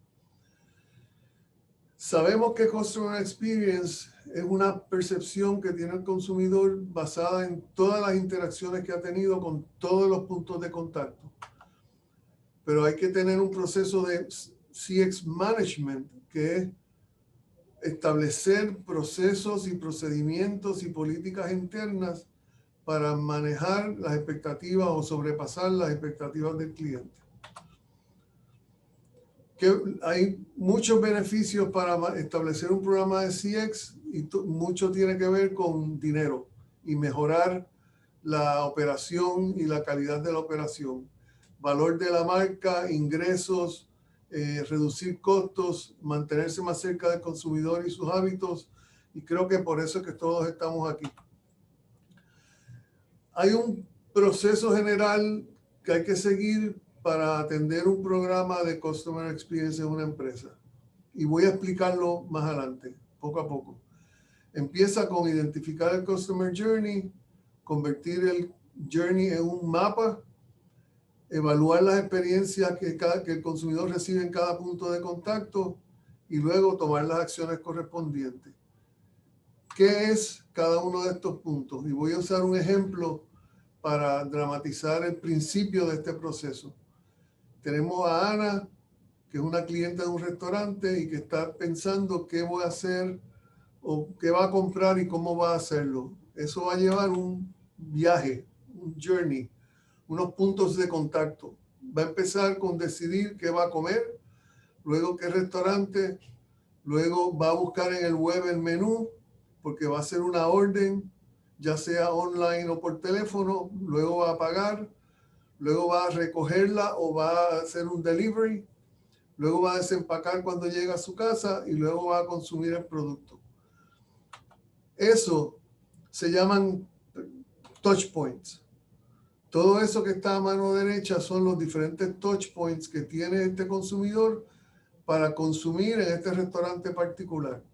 Sabemos que Customer Experience es una percepción que tiene el consumidor basada en todas las interacciones que ha tenido con todos los puntos de contacto. Pero hay que tener un proceso de CX Management, que es establecer procesos y procedimientos y políticas internas para manejar las expectativas o sobrepasar las expectativas del cliente. Que hay muchos beneficios para establecer un programa de CX y mucho tiene que ver con dinero y mejorar la operación y la calidad de la operación. Valor de la marca, ingresos, reducir costos, mantenerse más cerca del consumidor y sus hábitos. Y creo que por eso es que todos estamos aquí. Hay un proceso general que hay que seguir para atender un programa de Customer Experience en una empresa. Y voy a explicarlo más adelante, poco a poco. Empieza con identificar el Customer Journey, convertir el Journey en un mapa, evaluar las experiencias que el consumidor recibe en cada punto de contacto y luego tomar las acciones correspondientes. ¿Qué es cada uno de estos puntos? Y voy a usar un ejemplo para dramatizar el principio de este proceso. Tenemos a Ana, que es una clienta de un restaurante y que está pensando qué voy a hacer o qué va a comprar y cómo va a hacerlo. Eso va a llevar un viaje, un journey, unos puntos de contacto. Va a empezar con decidir qué va a comer, luego qué restaurante, luego va a buscar en el web el menú, porque va a hacer una orden, ya sea online o por teléfono, luego va a pagar, luego va a recogerla o va a hacer un delivery, luego va a desempacar cuando llega a su casa y luego va a consumir el producto. Eso se llaman touch points. Todo eso que está a mano derecha son los diferentes touch points que tiene este consumidor para consumir en este restaurante particular.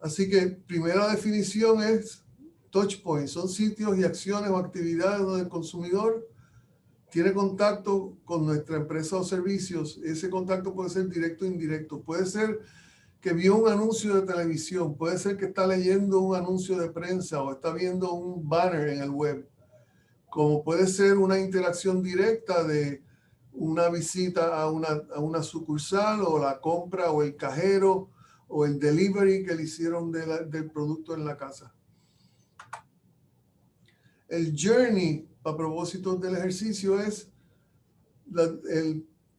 Así que primera definición es touch points. Son sitios y acciones o actividades donde el consumidor tiene contacto con nuestra empresa o servicios. Ese contacto puede ser directo o indirecto. Puede ser que vio un anuncio de televisión. Puede ser que está leyendo un anuncio de prensa o está viendo un banner en el web. Como puede ser una interacción directa de una visita a una sucursal o la compra o el cajero o el delivery que le hicieron del producto en la casa. El journey, a propósito del ejercicio, es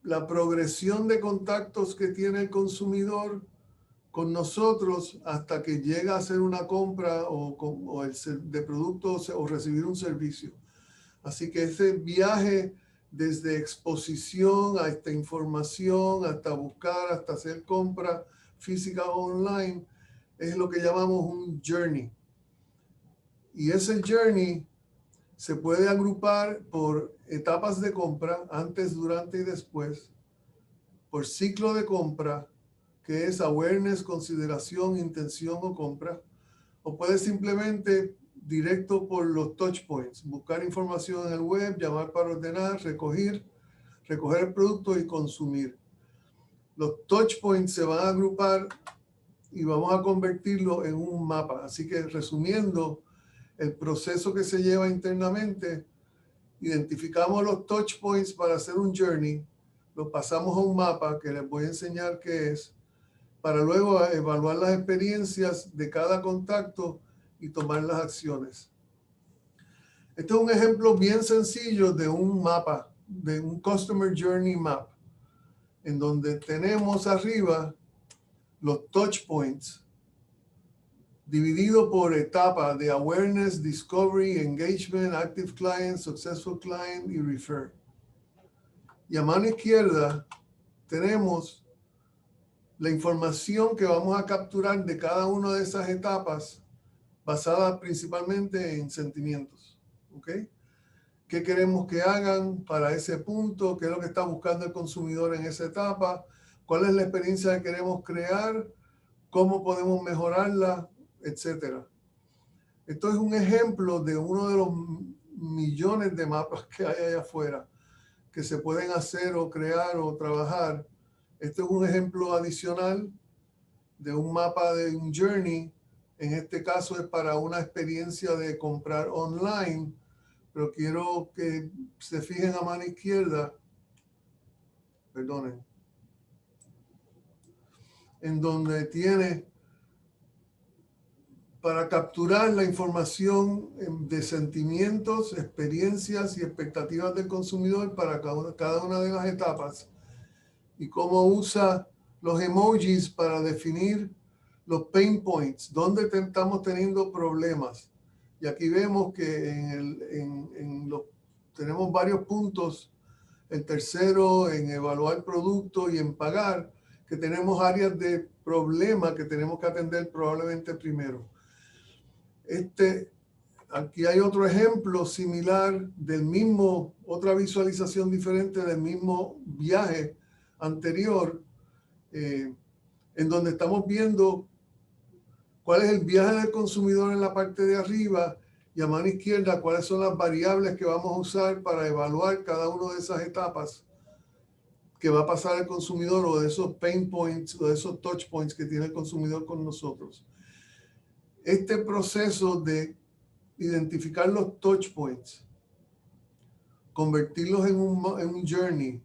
la progresión de contactos que tiene el consumidor con nosotros hasta que llega a hacer una compra de productos o recibir un servicio. Así que ese viaje desde exposición hasta información, hasta buscar, hasta hacer compras físicas o online, es lo que llamamos un journey. Y ese journey se puede agrupar por etapas de compra, antes, durante y después, por ciclo de compra, que es awareness, consideración, intención o compra, o puede simplemente directo por los touch points, buscar información en el web, llamar para ordenar, recoger el producto y consumir. Los touch points se van a agrupar y vamos a convertirlo en un mapa. Así que resumiendo el proceso que se lleva internamente, identificamos los touch points para hacer un journey, lo pasamos a un mapa que les voy a enseñar qué es, para luego evaluar las experiencias de cada contacto y tomar las acciones. Este es un ejemplo bien sencillo de un mapa, de un Customer Journey Map, en donde tenemos arriba los touch points dividido por etapa de awareness, discovery, engagement, active client, successful client y refer. Y a mano izquierda tenemos la información que vamos a capturar de cada una de esas etapas basada principalmente en sentimientos. ¿Ok? ¿Qué queremos que hagan para ese punto? ¿Qué es lo que está buscando el consumidor en esa etapa? ¿Cuál es la experiencia que queremos crear? ¿Cómo podemos mejorarla? Etcétera. Esto es un ejemplo de uno de los millones de mapas que hay allá afuera que se pueden hacer o crear o trabajar. Este es un ejemplo adicional de un mapa de un journey. En este caso es para una experiencia de comprar online, pero quiero que se fijen a mano izquierda, perdonen, en donde tiene para capturar la información de sentimientos, experiencias y expectativas del consumidor para cada una de las etapas, y cómo usa los emojis para definir los pain points, dónde estamos teniendo problemas. Y aquí vemos que tenemos varios puntos. El tercero, en evaluar producto y en pagar, que tenemos áreas de problema que tenemos que atender probablemente primero. Aquí hay otro ejemplo similar del mismo, otra visualización diferente del mismo viaje anterior, en donde estamos viendo cuál es el viaje del consumidor en la parte de arriba y a mano izquierda cuáles son las variables que vamos a usar para evaluar cada una de esas etapas que va a pasar el consumidor, o de esos pain points o de esos touch points que tiene el consumidor con nosotros. Este proceso de identificar los touch points, convertirlos en un journey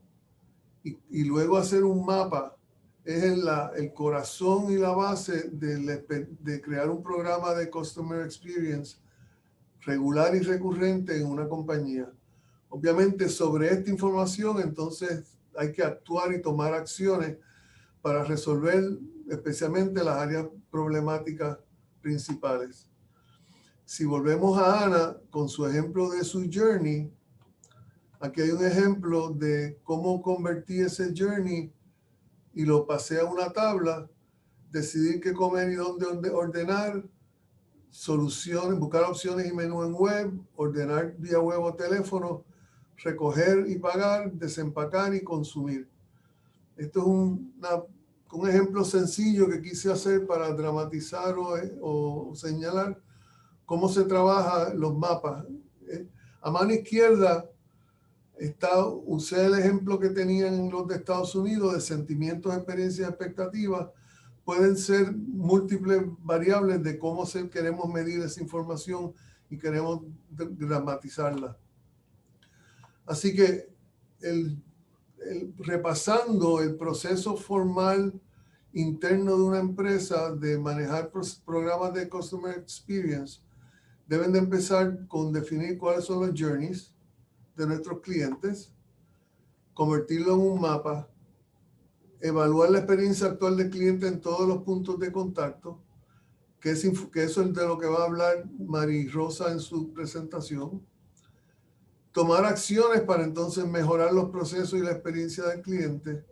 y luego hacer un mapa, es el corazón y la base de crear un programa de Customer Experience regular y recurrente en una compañía. Obviamente, sobre esta información, entonces hay que actuar y tomar acciones para resolver especialmente las áreas problemáticas principales. Si volvemos a Ana con su ejemplo de su journey, aquí hay un ejemplo de cómo convertir ese journey y lo pasé a una tabla, decidir qué comer y dónde ordenar, soluciones, buscar opciones y menú en web, ordenar vía web o teléfono, recoger y pagar, desempacar y consumir. Esto es un ejemplo sencillo que quise hacer para dramatizar o señalar cómo se trabaja los mapas. A mano izquierda usé el ejemplo que tenían los de Estados Unidos de sentimientos, experiencias, expectativas. Pueden ser múltiples variables de cómo queremos medir esa información y queremos dramatizarla. Así que repasando el proceso formal interno de una empresa de manejar programas de Customer Experience, deben de empezar con definir cuáles son los journeys de nuestros clientes, convertirlo en un mapa, evaluar la experiencia actual del cliente en todos los puntos de contacto, que eso es de lo que va a hablar Mari Rosa en su presentación, tomar acciones para entonces mejorar los procesos y la experiencia del cliente.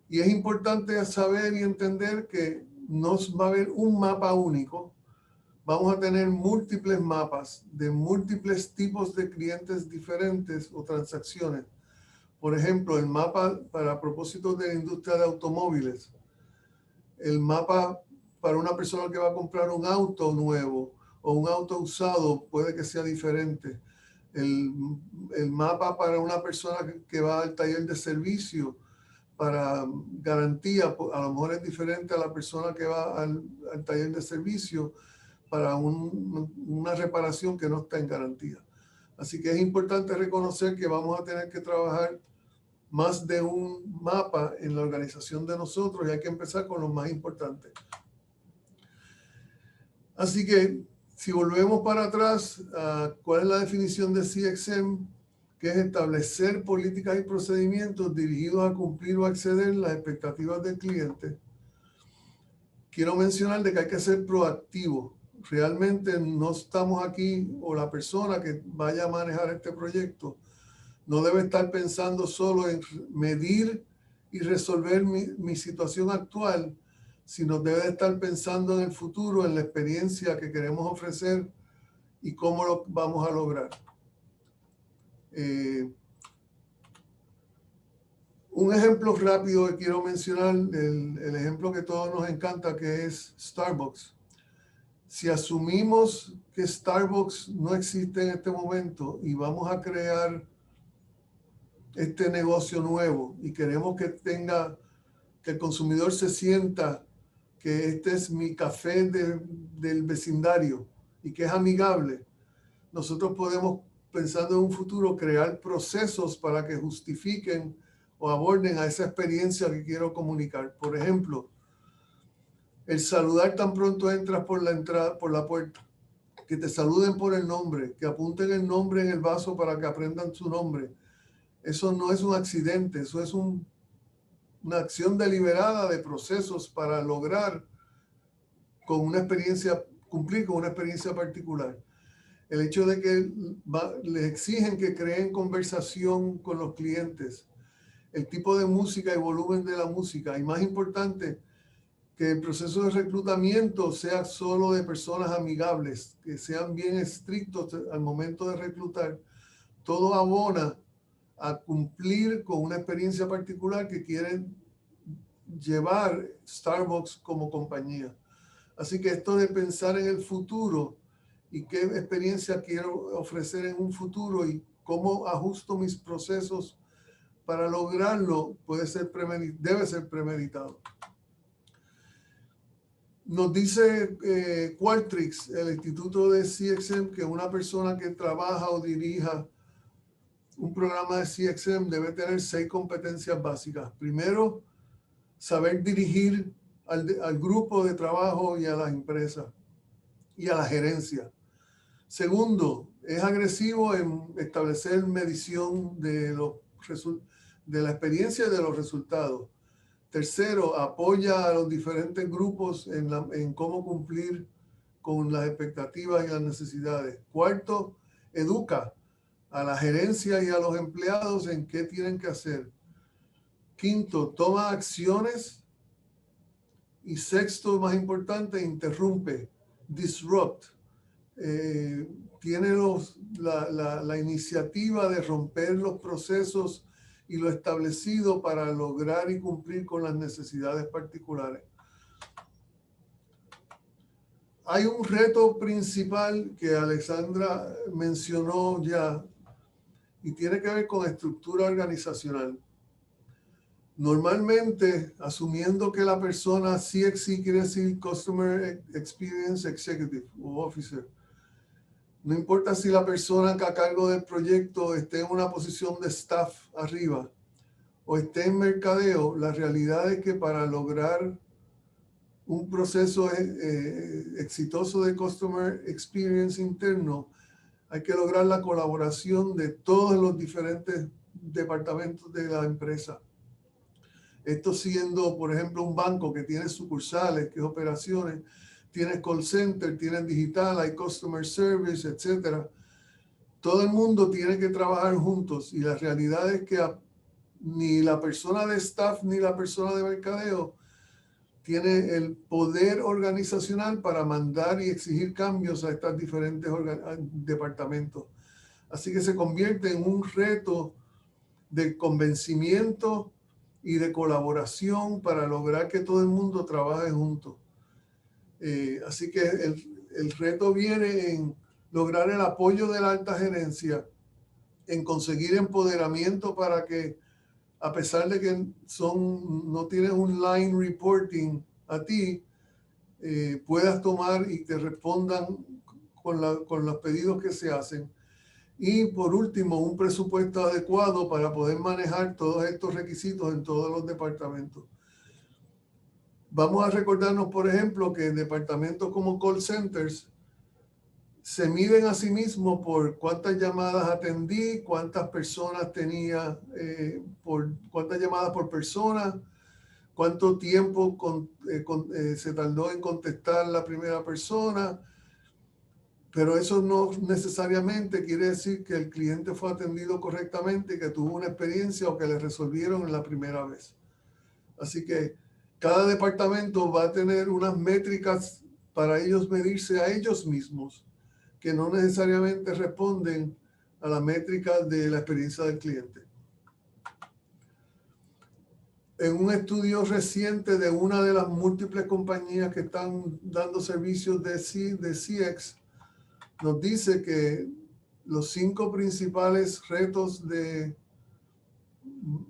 Y es importante saber y entender que no va a haber un mapa único. Vamos a tener múltiples mapas de múltiples tipos de clientes diferentes o transacciones. Por ejemplo, el mapa para propósitos de la industria de automóviles. El mapa para una persona que va a comprar un auto nuevo o un auto usado puede que sea diferente. El mapa para una persona que va al taller de servicio para garantía, a lo mejor es diferente a la persona que va al taller de servicio para una reparación que no está en garantía. Así que es importante reconocer que vamos a tener que trabajar más de un mapa en la organización de nosotros y hay que empezar con los más importantes. Así que si volvemos para atrás, ¿cuál es la definición de CXM? Que es establecer políticas y procedimientos dirigidos a cumplir o acceder las expectativas del cliente. Quiero mencionar de que hay que ser proactivo. Realmente no estamos aquí, o la persona que vaya a manejar este proyecto no debe estar pensando solo en medir y resolver mi situación actual, sino debe estar pensando en el futuro, en la experiencia que queremos ofrecer y cómo lo vamos a lograr. Un ejemplo rápido que quiero mencionar, el ejemplo que a todos nos encanta, que es Starbucks. Si asumimos que Starbucks no existe en este momento y vamos a crear este negocio nuevo y queremos que el consumidor se sienta que este es mi café del vecindario y que es amigable, nosotros podemos, pensando en un futuro, crear procesos para que justifiquen o aborden a esa experiencia que quiero comunicar. Por ejemplo, el saludar tan pronto entras por la puerta, que te saluden por el nombre, que apunten el nombre en el vaso para que aprendan su nombre. Eso no es un accidente, eso es una acción deliberada de procesos para lograr cumplir con una experiencia particular. El hecho de que les exigen que creen conversación con los clientes, el tipo de música y volumen de la música, y más importante, que el proceso de reclutamiento sea solo de personas amigables, que sean bien estrictos al momento de reclutar, todo abona a cumplir con una experiencia particular que quieren llevar Starbucks como compañía. Así que esto de pensar en el futuro y qué experiencia quiero ofrecer en un futuro y cómo ajusto mis procesos para lograrlo debe ser premeditado. Nos dice Qualtrics, el instituto de CXM, que una persona que trabaja o dirija un programa de CXM debe tener 6 competencias básicas. Primero, saber dirigir al grupo de trabajo y a las empresas y a la gerencia. Segundo, es agresivo en establecer medición de la experiencia y de los resultados. Tercero, apoya a los diferentes grupos en cómo cumplir con las expectativas y las necesidades. Cuarto, educa a la gerencia y a los empleados en qué tienen que hacer. Quinto, toma acciones. Y sexto, más importante, interrumpe, disrupt. Tiene la iniciativa de romper los procesos y lo establecido para lograr y cumplir con las necesidades particulares. Hay un reto principal que Alexandra mencionó ya y tiene que ver con estructura organizacional. Normalmente, asumiendo que la persona CXE quiere decir Customer Experience Executive o Officer, no importa si la persona que a cargo del proyecto esté en una posición de staff arriba o esté en mercadeo, la realidad es que para lograr un proceso exitoso de Customer Experience interno, hay que lograr la colaboración de todos los diferentes departamentos de la empresa. Esto siendo, por ejemplo, un banco que tiene sucursales, que es operaciones, tiene call center, tiene digital, hay customer service, etc. todo el mundo tiene que trabajar juntos y la realidad es que ni la persona de staff ni la persona de mercadeo tiene el poder organizacional para mandar y exigir cambios a estos diferentes departamentos. Así que se convierte en un reto de convencimiento y de colaboración para lograr que todo el mundo trabaje juntos. Así que el reto viene en lograr el apoyo de la alta gerencia, en conseguir empoderamiento para que, a pesar de que no tienes un line reporting a ti, puedas tomar y te respondan con los pedidos que se hacen. Y por último, un presupuesto adecuado para poder manejar todos estos requisitos en todos los departamentos. Vamos a recordarnos, por ejemplo, que en departamentos como call centers se miden a sí mismos por cuántas llamadas atendí, cuántas personas tenía, cuántas llamadas por persona, cuánto tiempo se tardó en contestar la primera persona. Pero eso no necesariamente quiere decir que el cliente fue atendido correctamente, que tuvo una experiencia o que le resolvieron en la primera vez. Así que cada departamento va a tener unas métricas para ellos medirse a ellos mismos, que no necesariamente responden a la métrica de la experiencia del cliente. En un estudio reciente de una de las múltiples compañías que están dando servicios de CX, nos dice que los 5 principales retos de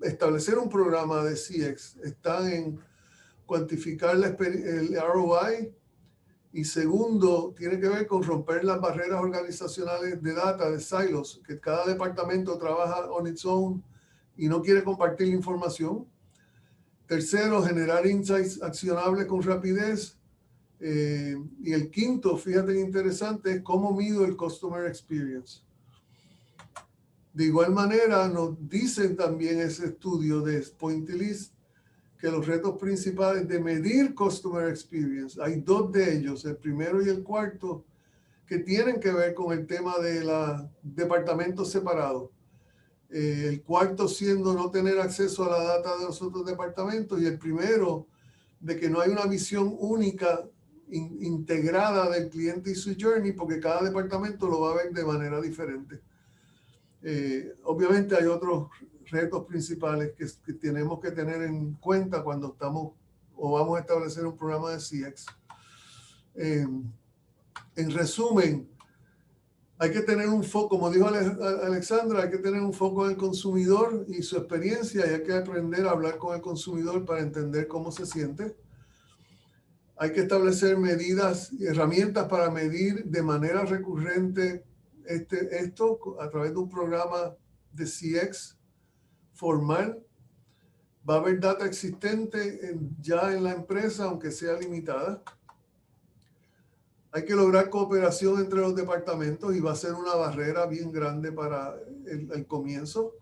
establecer un programa de CX están en cuantificar el ROI, y segundo, tiene que ver con romper las barreras organizacionales de data, de silos, que cada departamento trabaja on its own y no quiere compartir la información. Tercero, generar insights accionables con rapidez. Y el quinto, fíjate que interesante, es cómo mido el customer experience. De igual manera, nos dicen también ese estudio de Pointillist que los retos principales de medir customer experience, hay 2 de ellos, el primero y el cuarto, que tienen que ver con el tema de los departamentos separados. El cuarto siendo no tener acceso a la data de los otros departamentos, y el primero de que no hay una visión única integrada del cliente y su journey, porque cada departamento lo va a ver de manera diferente. Obviamente hay otros retos principales que tenemos que tener en cuenta cuando estamos o vamos a establecer un programa de CX. En resumen, hay que tener un foco, como dijo Alexandra, hay que tener un foco en el consumidor y su experiencia, y hay que aprender a hablar con el consumidor para entender cómo se siente. Hay que establecer medidas y herramientas para medir de manera recurrente esto a través de un programa de CX formal. Va a haber data existente ya en la empresa, aunque sea limitada. Hay que lograr cooperación entre los departamentos y va a ser una barrera bien grande para el comienzo.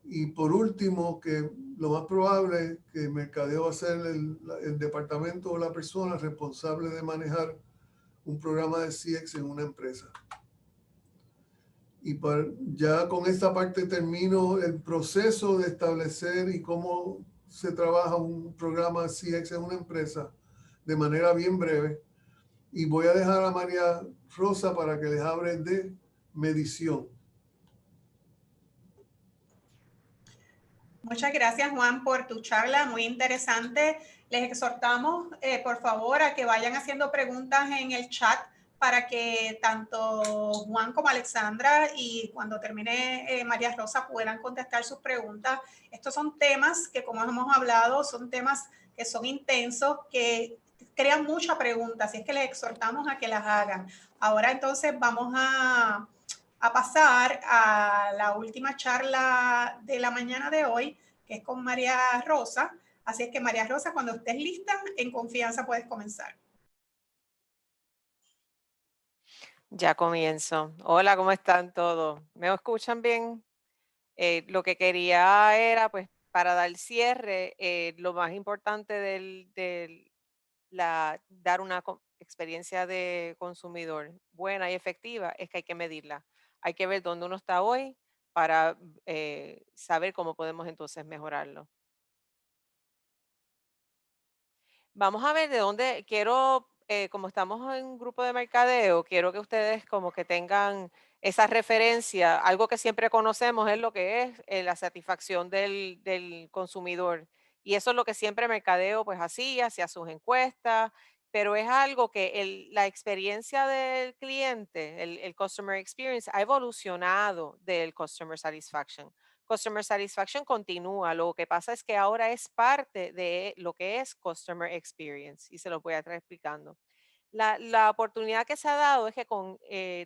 Y por último, que lo más probable es que el mercadeo va a ser el departamento o la persona responsable de manejar un programa de CX en una empresa. Y ya con esta parte termino el proceso de establecer y cómo se trabaja un programa de CX en una empresa de manera bien breve. Y voy a dejar a María Rosa para que les hable de medición. Muchas gracias, Juan, por tu charla, muy interesante. Les exhortamos, por favor, a que vayan haciendo preguntas en el chat para que tanto Juan como Alexandra y cuando termine María Rosa puedan contestar sus preguntas. Estos son temas que, como hemos hablado, son temas que son intensos, que crean muchas preguntas, así es que les exhortamos a que las hagan. Ahora entonces vamos a pasar a la última charla de la mañana de hoy, que es con María Rosa. Así es que María Rosa, cuando estés lista, en confianza puedes comenzar. Ya comienzo. Hola, ¿cómo están todos? ¿Me escuchan bien? Lo que quería era, pues, para dar cierre, lo más importante dar una experiencia de consumidor buena y efectiva es que hay que medirla. Hay que ver dónde uno está hoy para saber cómo podemos entonces mejorarlo. Vamos a ver de dónde quiero, como estamos en un grupo de mercadeo, quiero que ustedes como que tengan esa referencia. Algo que siempre conocemos es lo que es la satisfacción del consumidor. Y eso es lo que siempre mercadeo pues hacía sus encuestas, pero es algo que la experiencia del cliente, el customer experience, ha evolucionado del customer satisfaction. Customer satisfaction continúa, lo que pasa es que ahora es parte de lo que es customer experience y se lo voy a estar explicando. La oportunidad que se ha dado es que con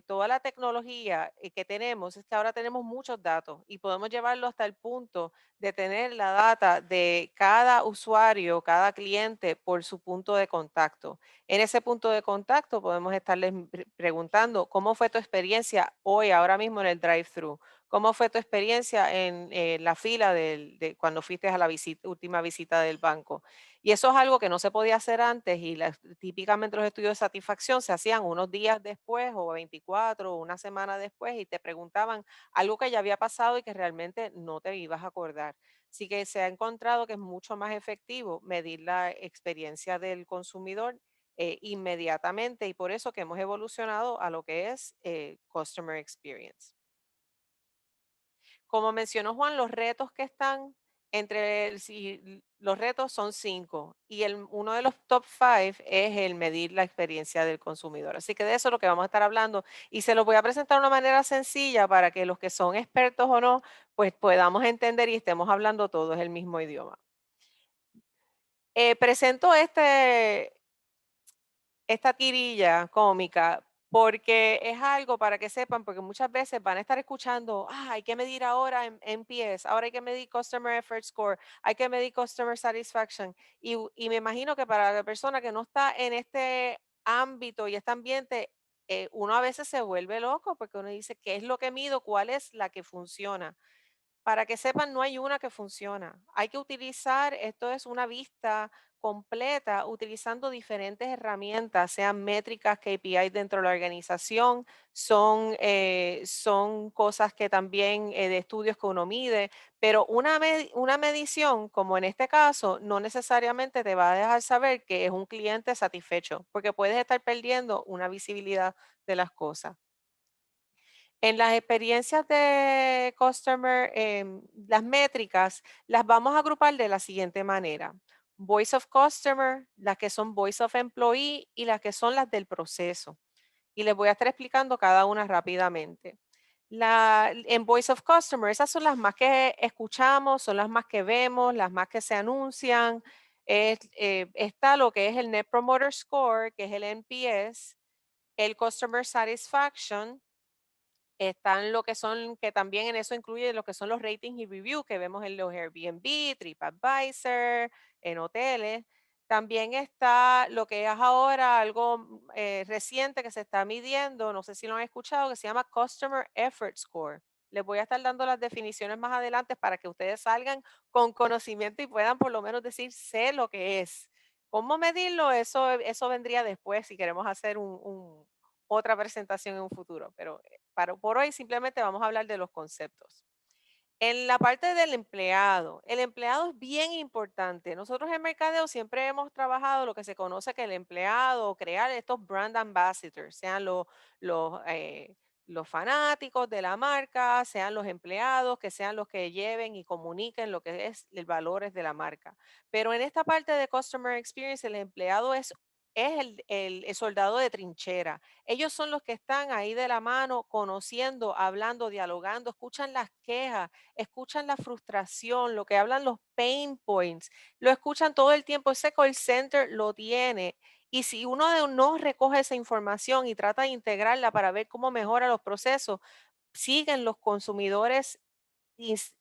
toda la tecnología que tenemos, es que ahora tenemos muchos datos y podemos llevarlo hasta el punto de tener la data de cada usuario, cada cliente por su punto de contacto. En ese punto de contacto podemos estarles preguntando cómo fue tu experiencia hoy, ahora mismo en el drive-thru. ¿Cómo fue tu experiencia en la fila de cuando fuiste a la última visita del banco? Y eso es algo que no se podía hacer antes y típicamente los estudios de satisfacción se hacían unos días después o 24 o una semana después y te preguntaban algo que ya había pasado y que realmente no te ibas a acordar. Así que se ha encontrado que es mucho más efectivo medir la experiencia del consumidor inmediatamente y por eso que hemos evolucionado a lo que es Customer Experience. Como mencionó Juan, los retos que están los retos son 5 y uno de los top 5 es el medir la experiencia del consumidor. Así que de eso es lo que vamos a estar hablando y se lo voy a presentar de una manera sencilla para que los que son expertos o no, pues podamos entender y estemos hablando todos el mismo idioma. Presento esta tirilla cómica porque es algo para que sepan, porque muchas veces van a estar escuchando, hay que medir ahora en NPS, ahora hay que medir Customer Effort Score, hay que medir Customer Satisfaction. Y me imagino que para la persona que no está en este ámbito y este ambiente, uno a veces se vuelve loco porque uno dice, ¿qué es lo que mido? ¿Cuál es la que funciona? Para que sepan, no hay una que funciona. Hay que utilizar, esto es una vista completa, utilizando diferentes herramientas, sean métricas, KPIs dentro de la organización, son cosas que también de estudios que uno mide, pero una medición, como en este caso, no necesariamente te va a dejar saber que es un cliente satisfecho, porque puedes estar perdiendo una visibilidad de las cosas. En las experiencias de customer, las métricas las vamos a agrupar de la siguiente manera. Voice of Customer, las que son Voice of Employee y las que son las del proceso. Y les voy a estar explicando cada una rápidamente. En Voice of Customer, esas son las más que escuchamos, son las más que vemos, las más que se anuncian. Está lo que es el Net Promoter Score, que es el NPS, el Customer Satisfaction, están lo que son, que también en eso incluye lo que son los ratings y reviews que vemos en los Airbnb, TripAdvisor, en hoteles. También está lo que es ahora algo reciente que se está midiendo, no sé si lo han escuchado, que se llama Customer Effort Score. Les voy a estar dando las definiciones más adelante para que ustedes salgan con conocimiento y puedan por lo menos decir, sé lo que es. ¿Cómo medirlo? Eso vendría después si queremos hacer otra presentación en un futuro, pero por hoy simplemente vamos a hablar de los conceptos. En la parte del empleado, el empleado es bien importante. Nosotros en Mercadeo siempre hemos trabajado lo que se conoce que el empleado, crear estos brand ambassadors, sean los fanáticos de la marca, sean los empleados, que sean los que lleven y comuniquen lo que es el valores de la marca. Pero en esta parte de Customer Experience, el empleado es el soldado de trinchera. Ellos son los que están ahí de la mano, conociendo, hablando, dialogando, escuchan las quejas, escuchan la frustración, lo que hablan los pain points, lo escuchan todo el tiempo. Ese call center lo tiene. Y si uno no recoge esa información y trata de integrarla para ver cómo mejora los procesos, siguen los consumidores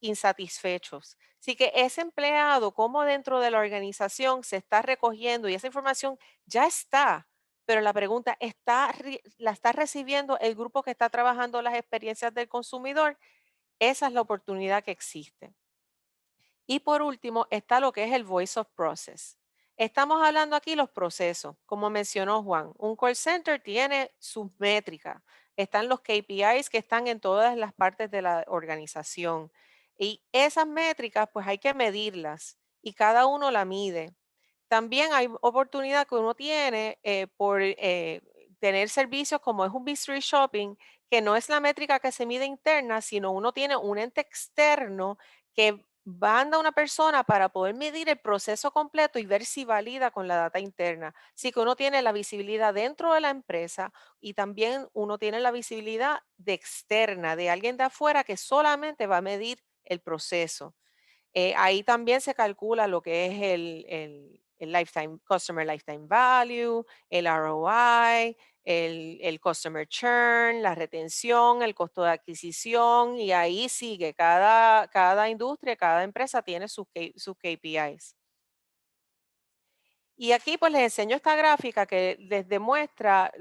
insatisfechos. Así que ese empleado, como dentro de la organización se está recogiendo y esa información ya está, pero la pregunta, ¿la está recibiendo el grupo que está trabajando las experiencias del consumidor? Esa es la oportunidad que existe. Y por último, está lo que es el Voice of Process. Estamos hablando aquí los procesos, como mencionó Juan. Un call center tiene sus métricas. están los KPIs que están en todas las partes de la organización. Y esas métricas, pues hay que medirlas y cada uno la mide. También hay oportunidad que uno tiene por tener servicios como es un mystery shopping, que no es la métrica que se mide interna, sino uno tiene un ente externo que manda a una persona para poder medir el proceso completo y ver si valida con la data interna. Así que uno tiene la visibilidad dentro de la empresa y también uno tiene la visibilidad de externa, de alguien de afuera que solamente va a medir el proceso. Ahí también se calcula lo que es el lifetime, Customer Lifetime Value, el ROI, el Customer Churn, la retención, el costo de adquisición, y ahí sigue. Cada industria, cada empresa tiene sus KPIs. Y aquí pues les enseño esta gráfica que les demuestra,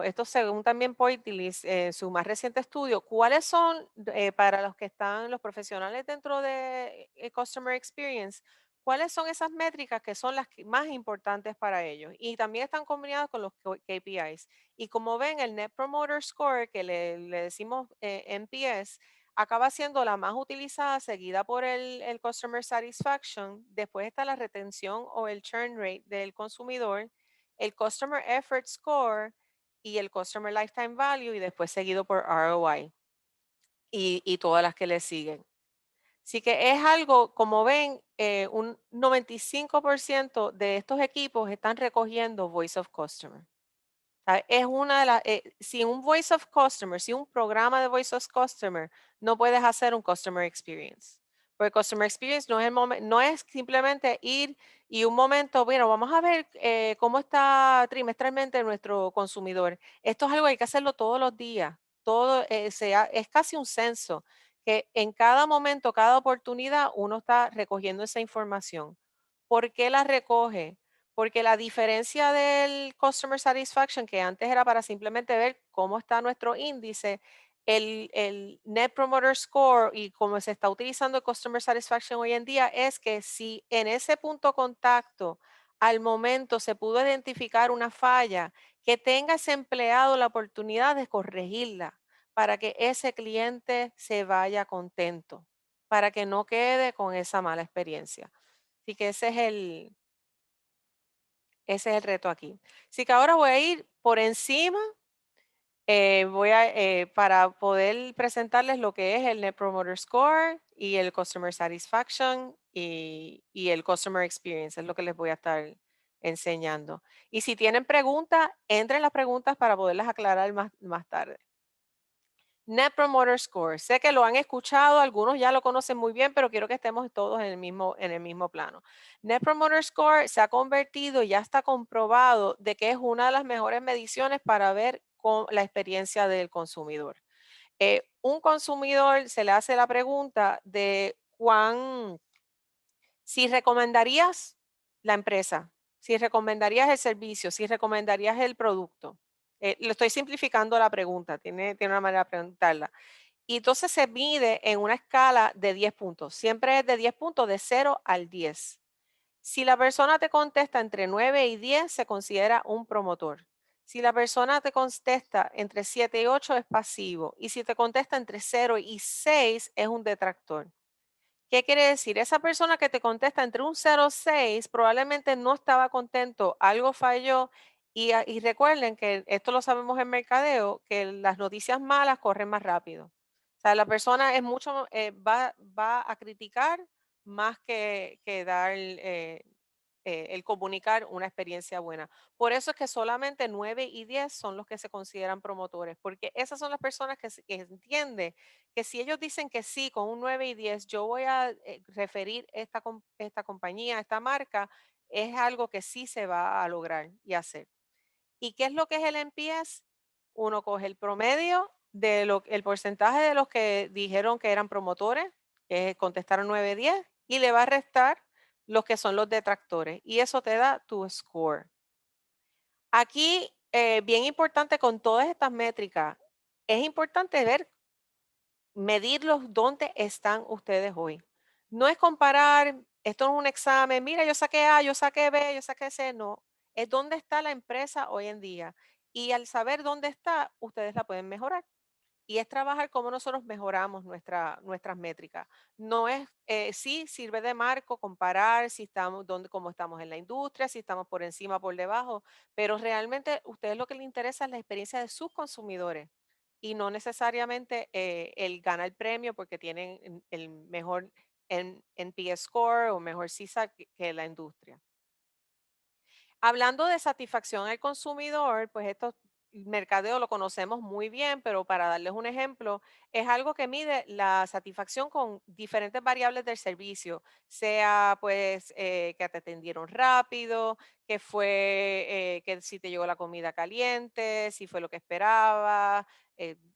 esto según también Poitilis en su más reciente estudio, cuáles son para los que están, los profesionales dentro de Customer Experience, cuáles son esas métricas que son las más importantes para ellos. Y también están combinadas con los KPIs. Y como ven, el Net Promoter Score, que le decimos NPS, acaba siendo la más utilizada, seguida por el Customer Satisfaction. Después está la retención o el churn rate del consumidor, el Customer Effort Score y el Customer Lifetime Value, y después seguido por ROI y todas las que le siguen. Así que es algo, como ven, un 95% de estos equipos están recogiendo Voice of Customer. Es una de las, sin un Voice of Customer, sin un programa de Voice of Customer, no puedes hacer un Customer Experience. Porque Customer Experience no es, no es simplemente ir y un momento, bueno, vamos a ver cómo está trimestralmente nuestro consumidor. Esto es algo que hay que hacerlo todos los días. Todo, es casi un censo, que en cada momento, cada oportunidad, uno está recogiendo esa información. ¿Por qué la recoge? Porque la diferencia del Customer Satisfaction, que antes era para simplemente ver cómo está nuestro índice, el Net Promoter Score y cómo se está utilizando el Customer Satisfaction hoy en día es que si en ese punto contacto al momento se pudo identificar una falla, que tenga ese empleado la oportunidad de corregirla para que ese cliente se vaya contento, para que no quede con esa mala experiencia. Así que ese es el reto aquí. Así que ahora voy a ir por encima, para poder presentarles lo que es el Net Promoter Score y el Customer Satisfaction y el Customer Experience, es lo que les voy a estar enseñando. Y si tienen preguntas, entren las preguntas para poderlas aclarar más tarde. Net Promoter Score. Sé que lo han escuchado, algunos ya lo conocen muy bien, pero quiero que estemos todos en el mismo plano. Net Promoter Score se ha convertido, ya está comprobado de que es una de las mejores mediciones para ver la experiencia del consumidor. Un consumidor se le hace la pregunta de si recomendarías la empresa, si recomendarías el servicio, si recomendarías el producto. Lo estoy simplificando la pregunta, tiene una manera de preguntarla. Y entonces se mide en una escala de 10 puntos. Siempre es de 10 puntos, de 0 al 10. Si la persona te contesta entre 9 y 10, se considera un promotor. Si la persona te contesta entre 7 y 8, es pasivo. Y si te contesta entre 0 y 6, es un detractor. ¿Qué quiere decir? Esa persona que te contesta entre un 0 y 6 probablemente no estaba contento, algo falló. Y recuerden que esto lo sabemos en mercadeo, que las noticias malas corren más rápido. O sea, la persona es mucho, va a criticar más que dar el comunicar una experiencia buena. Por eso es que solamente 9 y 10 son los que se consideran promotores, porque esas son las personas que entienden que si ellos dicen que sí, con un 9 y 10, yo voy a referir esta compañía, esta marca, es algo que sí se va a lograr y hacer. ¿Y qué es lo que es el NPS? Uno coge el promedio el porcentaje de los que dijeron que eran promotores, que contestaron 9, 10, y le va a restar los que son los detractores. Y eso te da tu score. Aquí, bien importante con todas estas métricas, es importante medirlos dónde están ustedes hoy. No es comparar, esto no es un examen, mira, yo saqué A, yo saqué B, yo saqué C, no. Es dónde está la empresa hoy en día. Y al saber dónde está, ustedes la pueden mejorar. Y es trabajar cómo nosotros mejoramos nuestras métricas. No es, sí sirve de marco comparar si estamos, cómo estamos en la industria, si estamos por encima, por debajo, pero realmente a ustedes lo que les interesa es la experiencia de sus consumidores y no necesariamente el ganar premio porque tienen el mejor NPS score o mejor CSAT que la industria. Hablando de satisfacción al consumidor, pues esto mercadeo lo conocemos muy bien, pero para darles un ejemplo, es algo que mide la satisfacción con diferentes variables del servicio, sea pues que te atendieron rápido, que fue que si te llegó la comida caliente, si fue lo que esperaba,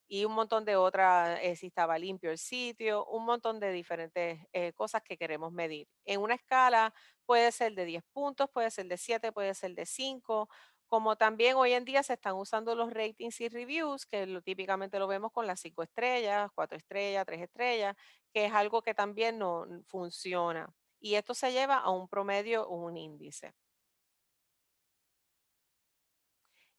y un montón de otras, si estaba limpio el sitio, un montón de diferentes cosas que queremos medir. En una escala puede ser de 10 puntos, puede ser de 7, puede ser de 5. Como también hoy en día se están usando los ratings y reviews, que típicamente lo vemos con las 5 estrellas, 4 estrellas, 3 estrellas, que es algo que también no funciona. Y esto se lleva a un promedio o un índice.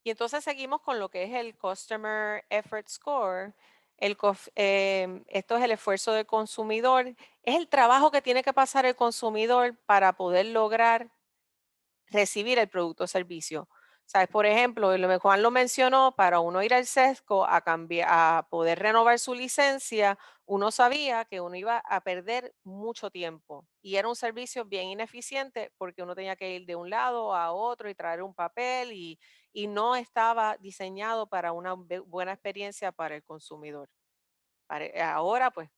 Y entonces seguimos con lo que es el Customer Effort Score. Esto es el esfuerzo del consumidor. Es el trabajo que tiene que pasar el consumidor para poder lograr recibir el producto o servicio. ¿Sabes? Por ejemplo, Juan lo mencionó, para uno ir al sesco a poder renovar su licencia, uno sabía que uno iba a perder mucho tiempo y era un servicio bien ineficiente porque uno tenía que ir de un lado a otro y traer un papel y no estaba diseñado para una buena experiencia para el consumidor. Ahora, pues,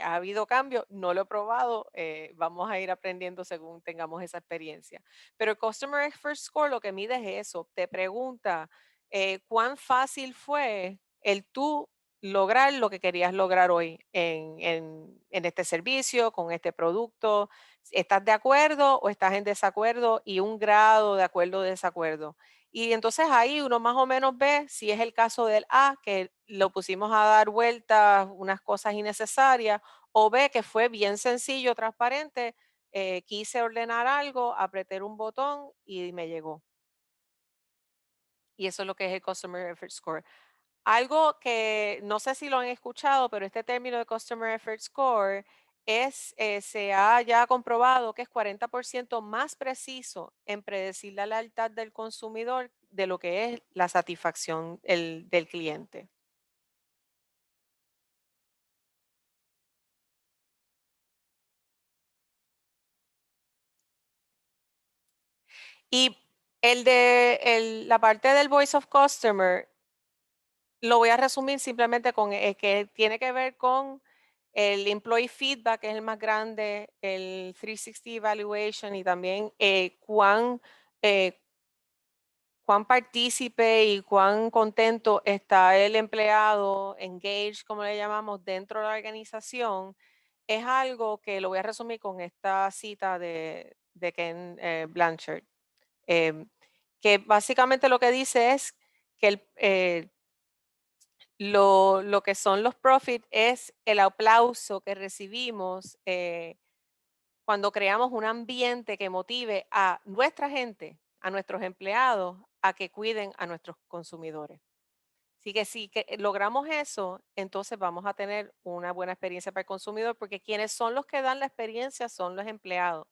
ha habido cambio, no lo he probado, vamos a ir aprendiendo según tengamos esa experiencia. Pero el Customer Expert Score lo que mide es eso, te pregunta cuán fácil fue el tú lograr lo que querías lograr hoy en este servicio, con este producto. ¿Estás de acuerdo o estás en desacuerdo? Y un grado de acuerdo o desacuerdo. Y entonces ahí uno más o menos ve si es el caso del A, que lo pusimos a dar vueltas, unas cosas innecesarias, o B, que fue bien sencillo, transparente, quise ordenar algo, apreté un botón y me llegó. Y eso es lo que es el Customer Effort Score. Algo que no sé si lo han escuchado, pero este término de Customer Effort Score se ha ya comprobado que es 40% más preciso en predecir la lealtad del consumidor de lo que es la satisfacción del cliente. Y la parte del Voice of Customer lo voy a resumir simplemente con que tiene que ver con el employee feedback, que es el más grande, el 360 evaluation y también eh, cuán partícipe y cuán contento está el empleado, engaged, como le llamamos, dentro de la organización, es algo que lo voy a resumir con esta cita de Ken Blanchard, que básicamente lo que dice es que lo que son los profits es el aplauso que recibimos cuando creamos un ambiente que motive a nuestra gente, a nuestros empleados, a que cuiden a nuestros consumidores. Así que si logramos eso, entonces vamos a tener una buena experiencia para el consumidor, porque quienes son los que dan la experiencia son los empleados.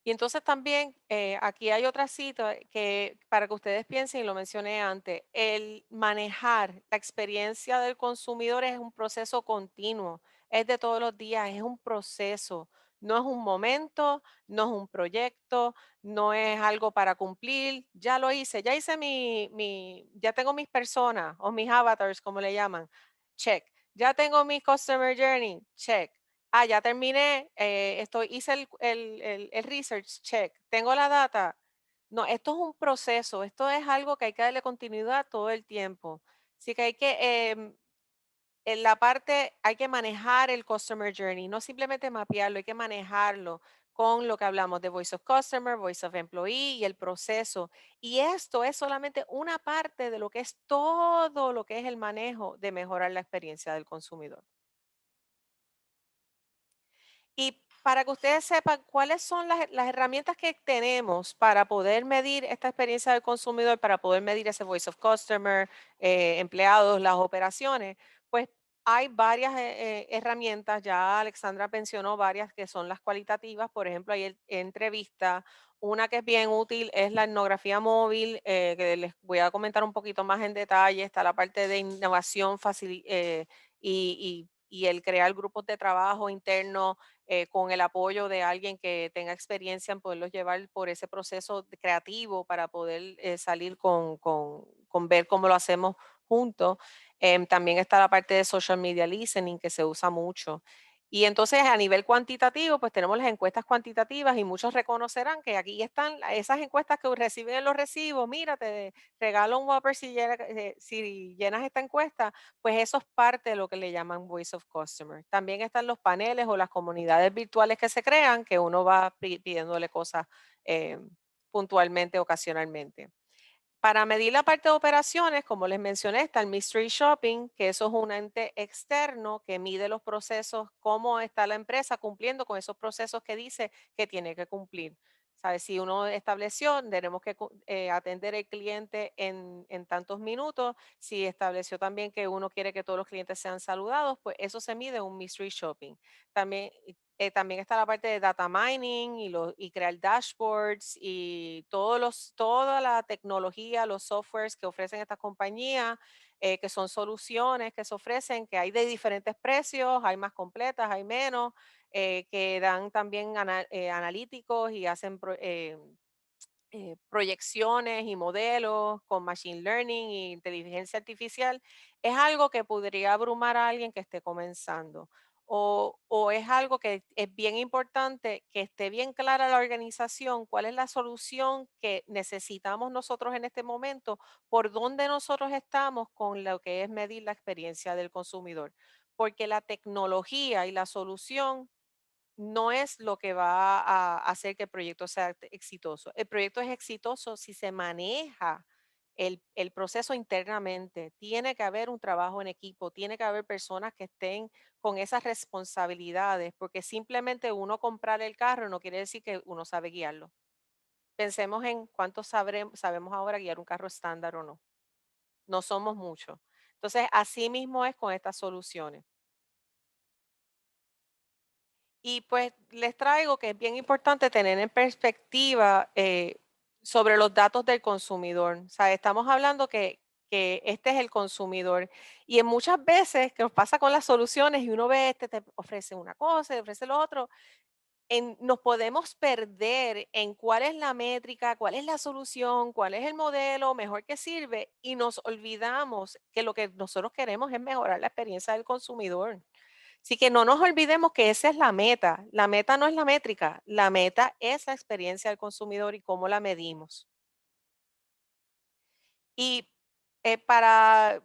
Y entonces también aquí hay otra cita que para que ustedes piensen, y lo mencioné antes, el manejar la experiencia del consumidor es un proceso continuo, es de todos los días, es un proceso, no es un momento, no es un proyecto, no es algo para cumplir, ya lo hice, ya hice ya tengo mis personas o mis avatars, como le llaman, check, ya tengo mi customer journey, check. Ya terminé, hice el research check, tengo la data. No, esto es un proceso, esto es algo que hay que darle continuidad todo el tiempo. Así que en la parte, hay que manejar el customer journey, no simplemente mapearlo, hay que manejarlo con lo que hablamos de Voice of Customer, Voice of Employee y el proceso. Y esto es solamente una parte de lo que es todo lo que es el manejo de mejorar la experiencia del consumidor. Y para que ustedes sepan cuáles son las herramientas que tenemos para poder medir esta experiencia del consumidor, para poder medir ese voice of customer, empleados, las operaciones, pues hay varias herramientas, ya Alexandra mencionó varias que son las cualitativas, por ejemplo, hay entrevistas, una que es bien útil es la etnografía móvil, que les voy a comentar un poquito más en detalle, está la parte de innovación y el crear grupos de trabajo internos con el apoyo de alguien que tenga experiencia en poderlos llevar por ese proceso creativo para poder salir con ver cómo lo hacemos juntos. También está la parte de social media listening que se usa mucho. Y entonces a nivel cuantitativo, pues tenemos las encuestas cuantitativas y muchos reconocerán que aquí están esas encuestas que reciben en los recibos. Mira, te regalo un Whopper si llenas esta encuesta, pues eso es parte de lo que le llaman Voice of Customer. También están los paneles o las comunidades virtuales que se crean, que uno va pidiéndole cosas eh, puntualmente, ocasionalmente. Para medir la parte de operaciones, como les mencioné, está el Mystery Shopping, que eso es un ente externo que mide los procesos, cómo está la empresa cumpliendo con esos procesos que dice que tiene que cumplir. ¿Sabes? Si uno estableció, tenemos que atender al cliente en tantos minutos. Si estableció también que uno quiere que todos los clientes sean saludados, pues eso se mide en un Mystery Shopping. También está la parte de data mining y crear dashboards y toda la tecnología, los softwares que ofrecen estas compañías, que son soluciones que se ofrecen, que hay de diferentes precios, hay más completas, hay menos, que dan también analíticos y hacen proyecciones y modelos con machine learning e inteligencia artificial, es algo que podría abrumar a alguien que esté comenzando. O es algo que es bien importante que esté bien clara la organización, cuál es la solución que necesitamos nosotros en este momento, por dónde nosotros estamos con lo que es medir la experiencia del consumidor. Porque la tecnología y la solución no es lo que va a hacer que el proyecto sea exitoso. El proyecto es exitoso si se maneja el proceso internamente. Tiene que haber un trabajo en equipo, tiene que haber personas que estén con esas responsabilidades, porque simplemente uno comprar el carro no quiere decir que uno sabe guiarlo. Pensemos en cuántos sabemos ahora guiar un carro estándar o no. No somos muchos. Entonces, así mismo es con estas soluciones. Y pues les traigo que es bien importante tener en perspectiva sobre los datos del consumidor. O sea, estamos hablando que este es el consumidor. Y en muchas veces que nos pasa con las soluciones y uno ve este te ofrece una cosa, te ofrece lo otro, nos podemos perder en cuál es la métrica, cuál es la solución, cuál es el modelo mejor que sirve y nos olvidamos que lo que nosotros queremos es mejorar la experiencia del consumidor. Así que no nos olvidemos que esa es la meta. La meta no es la métrica, la meta es la experiencia del consumidor y cómo la medimos. Y para,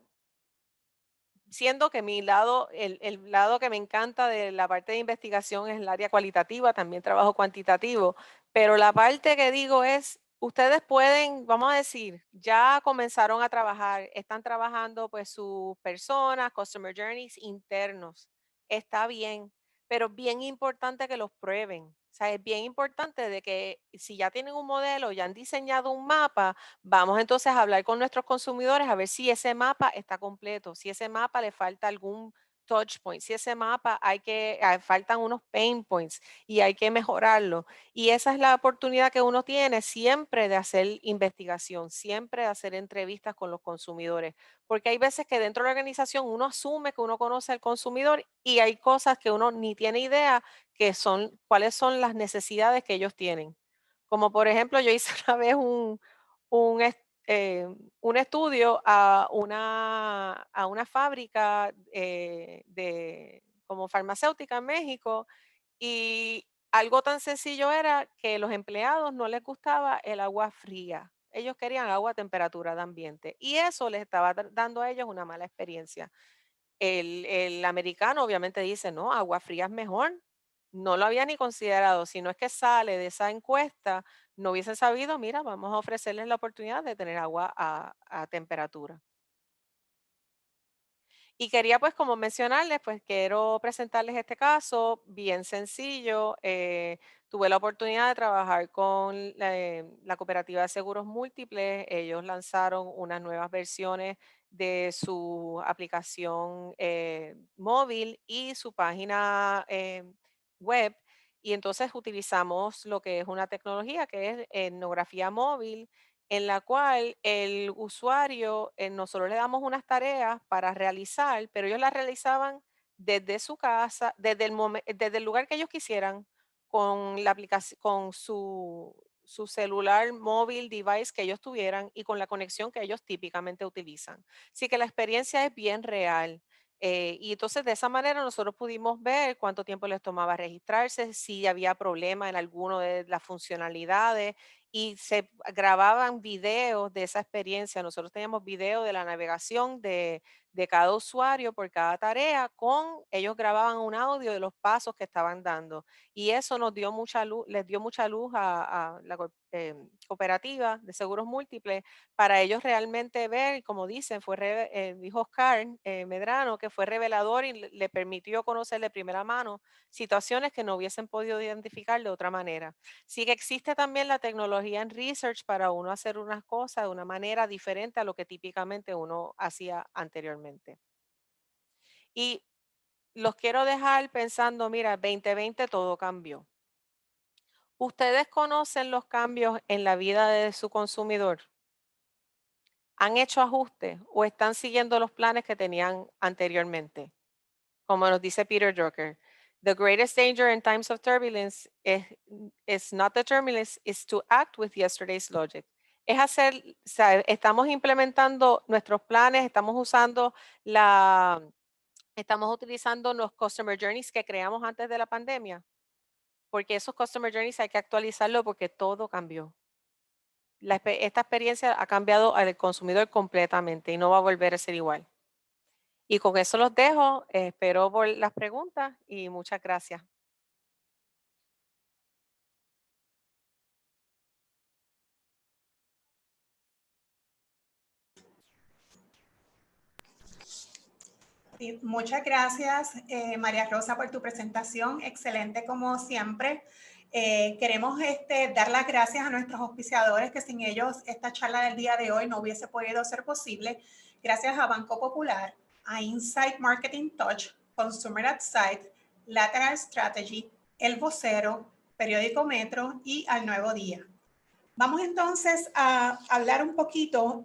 siendo que mi lado, el lado que me encanta de la parte de investigación es el área cualitativa, también trabajo cuantitativo, pero la parte que digo es, ustedes pueden, vamos a decir, ya comenzaron a trabajar, están trabajando pues sus personas, customer journeys internos, está bien, pero es bien importante que los prueben. O sea, es bien importante de que si ya tienen un modelo, ya han diseñado un mapa, vamos entonces a hablar con nuestros consumidores a ver si ese mapa está completo, si ese mapa le falta algún touch point, si ese mapa faltan unos pain points y hay que mejorarlo. Y esa es la oportunidad que uno tiene siempre de hacer investigación, siempre de hacer entrevistas con los consumidores, porque hay veces que dentro de la organización uno asume que uno conoce al consumidor y hay cosas que uno ni tiene idea que son, cuáles son las necesidades que ellos tienen. Como por ejemplo, yo hice una vez un, es- un estudio a una fábrica como farmacéutica en México y algo tan sencillo era que los empleados no les gustaba el agua fría. Ellos querían agua a temperatura de ambiente y eso les estaba dando a ellos una mala experiencia. El americano obviamente dice, no, agua fría es mejor. No lo había ni considerado. Si no es que sale de esa encuesta, no hubiese sabido, mira, vamos a ofrecerles la oportunidad de tener agua a temperatura. Y quería pues como mencionarles, pues quiero presentarles este caso bien sencillo. Tuve la oportunidad de trabajar con la Cooperativa de Seguros Múltiples. Ellos lanzaron unas nuevas versiones de su aplicación móvil y su página web. Y entonces utilizamos lo que es una tecnología que es etnografía móvil, en la cual el usuario, nosotros le damos unas tareas para realizar, pero ellos las realizaban desde su casa, desde el lugar que ellos quisieran, con la aplicación, con su celular móvil device que ellos tuvieran y con la conexión que ellos típicamente utilizan. Así que la experiencia es bien real. Y entonces de esa manera nosotros pudimos ver cuánto tiempo les tomaba registrarse, si había problema en alguno de las funcionalidades y se grababan videos de esa experiencia. Nosotros teníamos video de la navegación de cada usuario por cada tarea, ellos grababan un audio de los pasos que estaban dando. Y eso nos dio mucha luz, les dio mucha luz a la cooperativa de seguros múltiples para ellos realmente ver, como dicen, dijo Oscar Medrano, que fue revelador y le permitió conocer de primera mano situaciones que no hubiesen podido identificar de otra manera. Sí que existe también la tecnología en research para uno hacer unas cosas de una manera diferente a lo que típicamente uno hacía anteriormente. Y los quiero dejar pensando, mira, 2020 todo cambió. ¿Ustedes conocen los cambios en la vida de su consumidor? ¿Han hecho ajustes o están siguiendo los planes que tenían anteriormente? Como nos dice Peter Drucker, the greatest danger in times of turbulence is not the turbulence, is to act with yesterday's logic. Es hacer, o sea, estamos implementando nuestros planes, estamos utilizando los customer journeys que creamos antes de la pandemia, porque esos customer journeys hay que actualizarlo porque todo cambió. Esta experiencia ha cambiado al consumidor completamente y no va a volver a ser igual. Y con eso los dejo. Espero por las preguntas y muchas gracias. Sí, muchas gracias, María Rosa, por tu presentación. Excelente como siempre. Queremos dar las gracias a nuestros auspiciadores, que sin ellos esta charla del día de hoy no hubiese podido ser posible. Gracias a Banco Popular, a Insight Marketing Touch, Consumer at Sight, Lateral Strategy, El Vocero, Periódico Metro y al Nuevo Día. Vamos entonces a hablar un poquito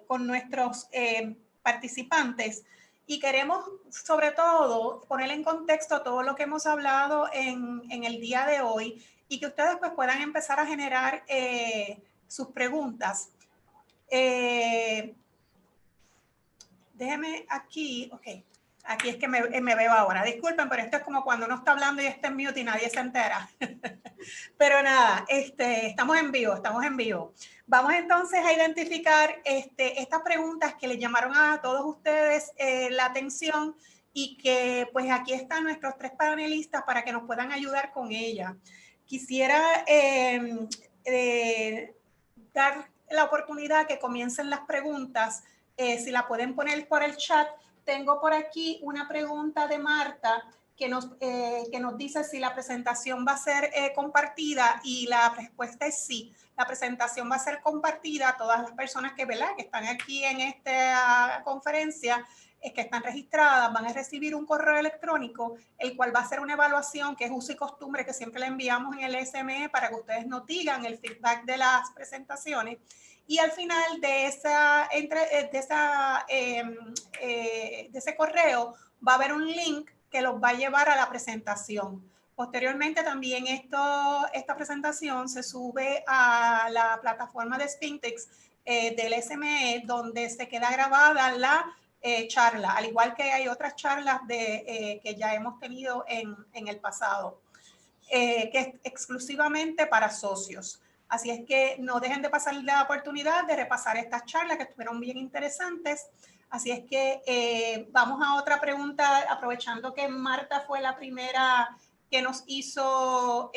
con nuestros participantes y queremos sobre todo poner en contexto todo lo que hemos hablado en el día de hoy y que ustedes pues puedan empezar a generar sus preguntas. Déjeme aquí, ok. Aquí es que me veo ahora. Disculpen, pero esto es como cuando uno está hablando y está en mute y nadie se entera. Pero nada, estamos en vivo, estamos en vivo. Vamos entonces a identificar estas preguntas que les llamaron a todos ustedes la atención y que pues aquí están nuestros tres panelistas para que nos puedan ayudar con ellas. Quisiera dar la oportunidad que comiencen las preguntas. Si la pueden poner por el chat. Tengo por aquí una pregunta de Marta que nos dice si la presentación va a ser compartida y la respuesta es sí. La presentación va a ser compartida a todas las personas que están aquí en esta conferencia, que están registradas, van a recibir un correo electrónico, el cual va a ser una evaluación que es uso y costumbre que siempre le enviamos en el SME para que ustedes nos digan el feedback de las presentaciones. Y al final de ese correo va a haber un link que los va a llevar a la presentación. Posteriormente también esta presentación se sube a la plataforma de Spintex del SME, donde se queda grabada la charla, al igual que hay otras charlas que ya hemos tenido en el pasado, que es exclusivamente para socios. Así es que no dejen de pasar la oportunidad de repasar estas charlas que estuvieron bien interesantes. Así es que vamos a otra pregunta, aprovechando que Marta fue la primera que nos hizo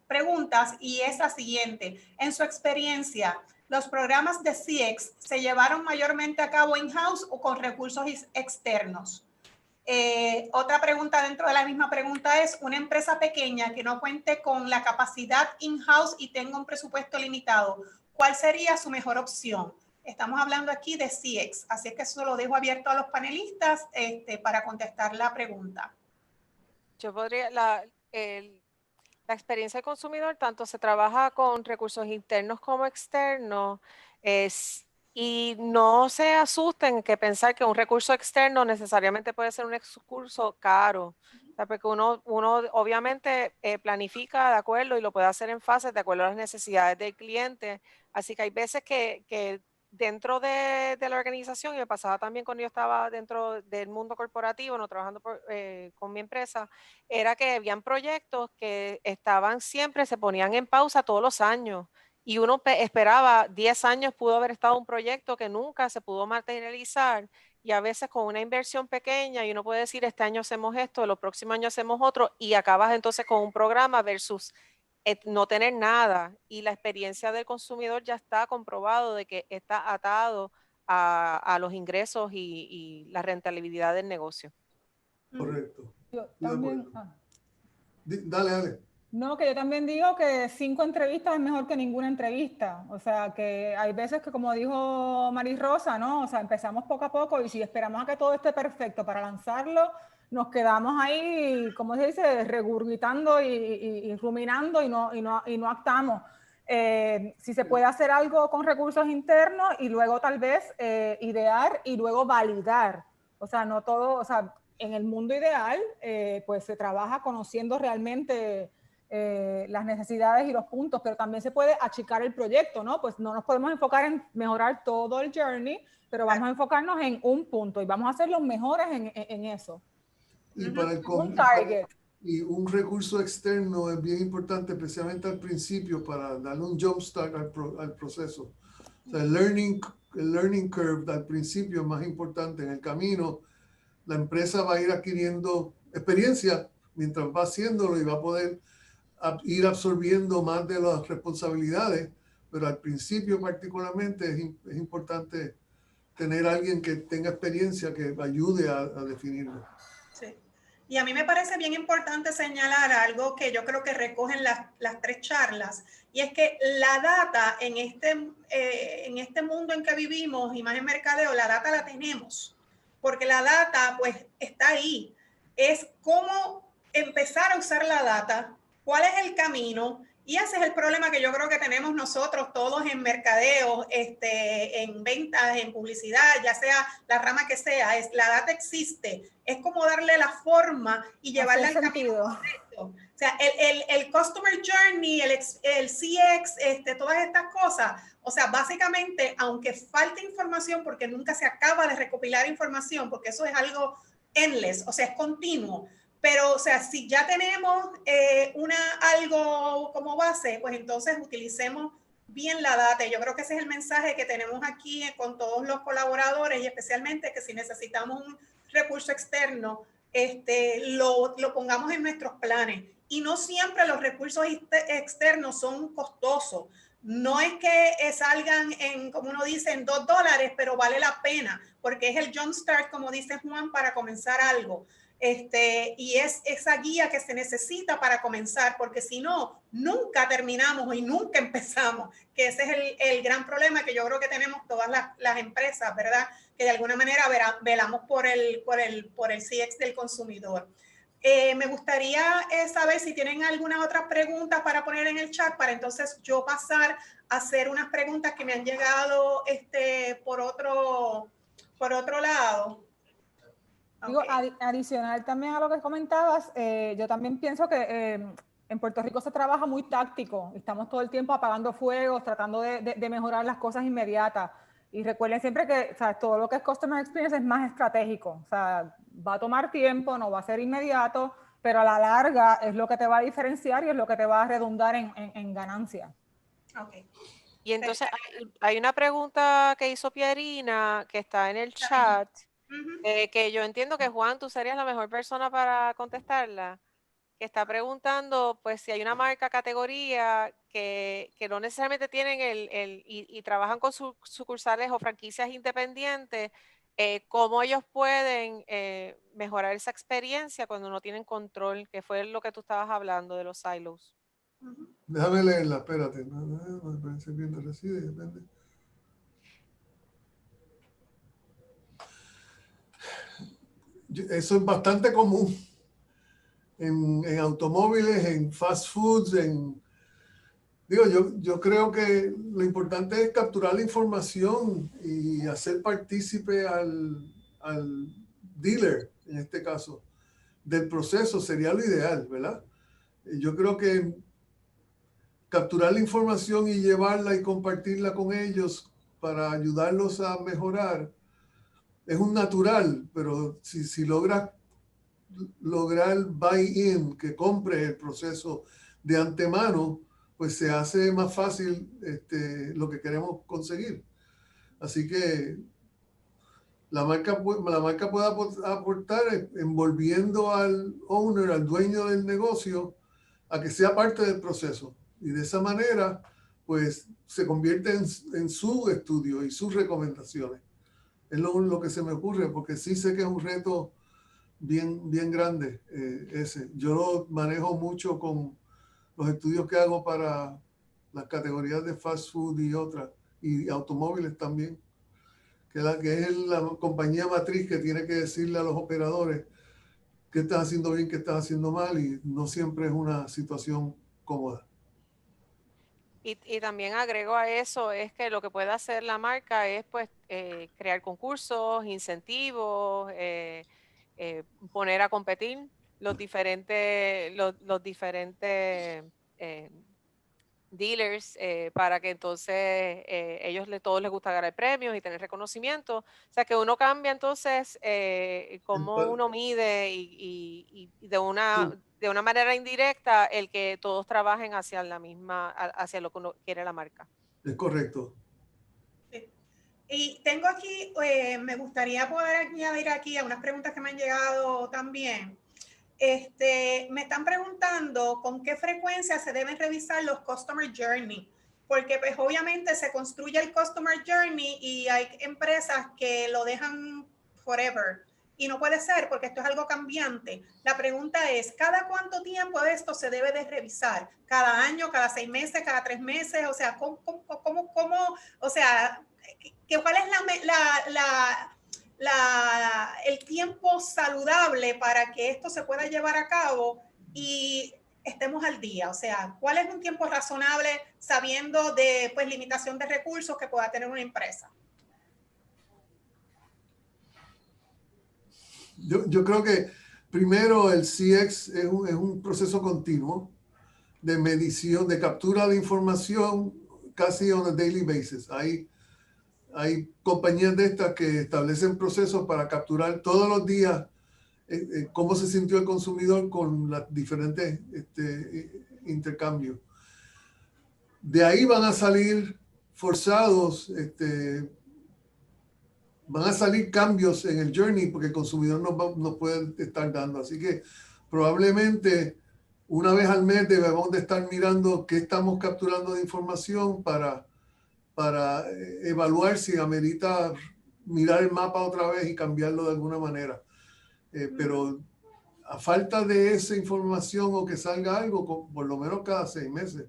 preguntas, y es la siguiente. En su experiencia, ¿los programas de CX se llevaron mayormente a cabo in-house o con recursos externos? Otra pregunta dentro de la misma pregunta es, una empresa pequeña que no cuente con la capacidad in-house y tenga un presupuesto limitado, ¿cuál sería su mejor opción? Estamos hablando aquí de CX, así es que eso lo dejo abierto a los panelistas para contestar la pregunta. Yo podría, la experiencia del consumidor, tanto se trabaja con recursos internos como externos, y no se asusten que pensar que un recurso externo necesariamente puede ser un recurso caro. O sea, porque uno obviamente planifica de acuerdo y lo puede hacer en fases de acuerdo a las necesidades del cliente. Así que hay veces que dentro de la organización, y me pasaba también cuando yo estaba dentro del mundo corporativo, no trabajando con mi empresa, era que habían proyectos que estaban siempre, se ponían en pausa todos los años. Y uno esperaba, 10 años pudo haber estado un proyecto que nunca se pudo materializar. Y a veces con una inversión pequeña, y uno puede decir, este año hacemos esto, los próximos años hacemos otro, y acabas entonces con un programa versus no tener nada. Y la experiencia del consumidor ya está comprobado de que está atado a los ingresos y la rentabilidad del negocio. Correcto. Yo Estoy de también, acuerdo. Dale, dale. no, que yo también digo que 5 entrevistas es mejor que ninguna entrevista. O sea, que hay veces que, como dijo Maris Rosa, ¿no? O sea, empezamos poco a poco y si esperamos a que todo esté perfecto para lanzarlo, nos quedamos ahí, como se dice, regurgitando y ruminando y no actamos. Si se puede hacer algo con recursos internos y luego tal vez idear y luego validar. O sea, no todo, o sea, en el mundo ideal, pues se trabaja conociendo realmente las necesidades y los puntos, pero también se puede achicar el proyecto, ¿no? Pues no nos podemos enfocar en mejorar todo el journey, pero vamos a enfocarnos en un punto y vamos a ser los mejores en eso. Y para Un target. y un recurso externo es bien importante, especialmente al principio, para darle un jump start al proceso. O sea, el learning curve al principio es más importante. En el camino, la empresa va a ir adquiriendo experiencia mientras va haciéndolo y va a poder ir absorbiendo más de las responsabilidades, pero al principio particularmente es importante tener alguien que tenga experiencia que ayude a definirlo. Sí. Y a mí me parece bien importante señalar algo que yo creo que recogen las 3 charlas, y es que la data en este mundo en que vivimos, y más en mercadeo, la data la tenemos, porque la data pues está ahí. Es cómo empezar a usar la data, cuál es el camino, y ese es el problema que yo creo que tenemos nosotros todos en mercadeo, en ventas, en publicidad, ya sea la rama que sea, la data existe, es como darle la forma y llevarla al camino correcto. O sea, el Customer Journey, el CX, todas estas cosas, o sea, básicamente, aunque falte información, porque nunca se acaba de recopilar información, porque eso es algo endless, o sea, es continuo. Pero, o sea, si ya tenemos algo como base, pues entonces utilicemos bien la data. Yo creo que ese es el mensaje que tenemos aquí con todos los colaboradores, y especialmente que si necesitamos un recurso externo, lo pongamos en nuestros planes. Y no siempre los recursos externos son costosos. No es que salgan en, como uno dice, en $2, pero vale la pena, porque es el jump start, como dice Juan, para comenzar algo. Y es esa guía que se necesita para comenzar, porque si no, nunca terminamos y nunca empezamos, que ese es el gran problema que yo creo que tenemos todas las empresas, ¿verdad? Que de alguna manera velamos por el CX del consumidor. Me gustaría saber si tienen algunas otras preguntas para poner en el chat, para entonces yo pasar a hacer unas preguntas que me han llegado por otro lado. Digo, Okay. adicional también a lo que comentabas, yo también pienso que en Puerto Rico se trabaja muy táctico. Estamos todo el tiempo apagando fuegos, tratando de mejorar las cosas inmediatas. Y recuerden siempre que, o sea, todo lo que es Customer Experience es más estratégico. O sea, va a tomar tiempo, no va a ser inmediato, pero a la larga es lo que te va a diferenciar y es lo que te va a redundar en ganancia. Okay. Y entonces hay una pregunta que hizo Pierina que está en el chat, que yo entiendo que Juan, tú serías la mejor persona para contestarla, que está preguntando pues si hay una marca categoría que no necesariamente tienen y trabajan con sucursales o franquicias independientes, cómo ellos pueden mejorar esa experiencia cuando no tienen control, que fue lo que tú estabas hablando de los silos. Déjame leerla, espérate. Me parece bien, reside, depende. Eso es bastante común en automóviles, en fast foods, digo, yo creo que lo importante es capturar la información y hacer partícipe al dealer, en este caso, del proceso sería lo ideal, ¿verdad? Yo creo que capturar la información y llevarla y compartirla con ellos para ayudarlos a mejorar es un natural, pero si logras lograr buy-in, que compre el proceso de antemano, pues se hace más fácil lo que queremos conseguir. Así que la marca puede aportar envolviendo al owner, al dueño del negocio, a que sea parte del proceso. Y de esa manera, pues se convierte en su estudio y sus recomendaciones. Es lo que se me ocurre, porque sí sé que es un reto bien grande ese. Yo lo manejo mucho con los estudios que hago para las categorías de fast food y otras, y automóviles también, que es la compañía matriz que tiene que decirle a los operadores qué estás haciendo bien, qué estás haciendo mal, y no siempre es una situación cómoda. Y también agrego a eso es que lo que puede hacer la marca es pues crear concursos, incentivos, poner a competir los diferentes dealers para que entonces todos les gusta ganar premios y tener reconocimiento. O sea que uno cambia entonces cómo uno mide y de una manera indirecta el que todos trabajen hacia hacia lo que uno quiere la marca. Es correcto. Sí. Y tengo aquí, me gustaría poder añadir aquí a unas preguntas que me han llegado también. Me están preguntando con qué frecuencia se deben revisar los Customer Journey, porque pues obviamente se construye el Customer Journey y hay empresas que lo dejan forever y no puede ser porque esto es algo cambiante. La pregunta es, ¿cada cuánto tiempo esto se debe de revisar? ¿Cada año, cada 6 meses, cada 3 meses? O sea, ¿cómo o sea, cuál es el tiempo saludable para que esto se pueda llevar a cabo y estemos al día? O sea, ¿cuál es un tiempo razonable sabiendo de pues limitación de recursos que pueda tener una empresa? Yo creo que primero el CX es un proceso continuo de medición, de captura de información casi on a daily basis. Hay compañías de estas que establecen procesos para capturar todos los días cómo se sintió el consumidor con los diferentes intercambios. De ahí van a salir forzados, van a salir cambios en el journey porque el consumidor nos puede estar dando. Así que probablemente una vez al mes debemos de estar mirando qué estamos capturando de información para evaluar si amerita mirar el mapa otra vez y cambiarlo de alguna manera. Pero a falta de esa información o que salga algo, por lo menos cada 6 meses,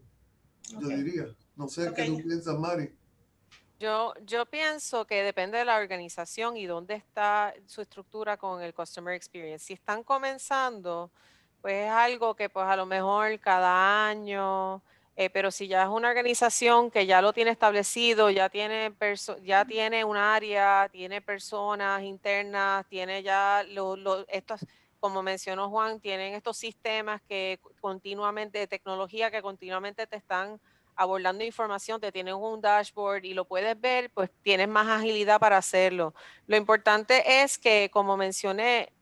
yo diría. No sé qué tú piensas, Mari. Yo pienso que depende de la organización y dónde está su estructura con el Customer Experience. Si están comenzando, pues es algo que pues a lo mejor cada año, pero si ya es una organización que ya lo tiene establecido, ya tiene un área, tiene personas internas, tiene ya estos, como mencionó Juan, tienen estos sistemas que continuamente, de tecnología que continuamente te están abordando información, te tienen un dashboard y lo puedes ver, pues tienes más agilidad para hacerlo. Lo importante es que, como mencioné,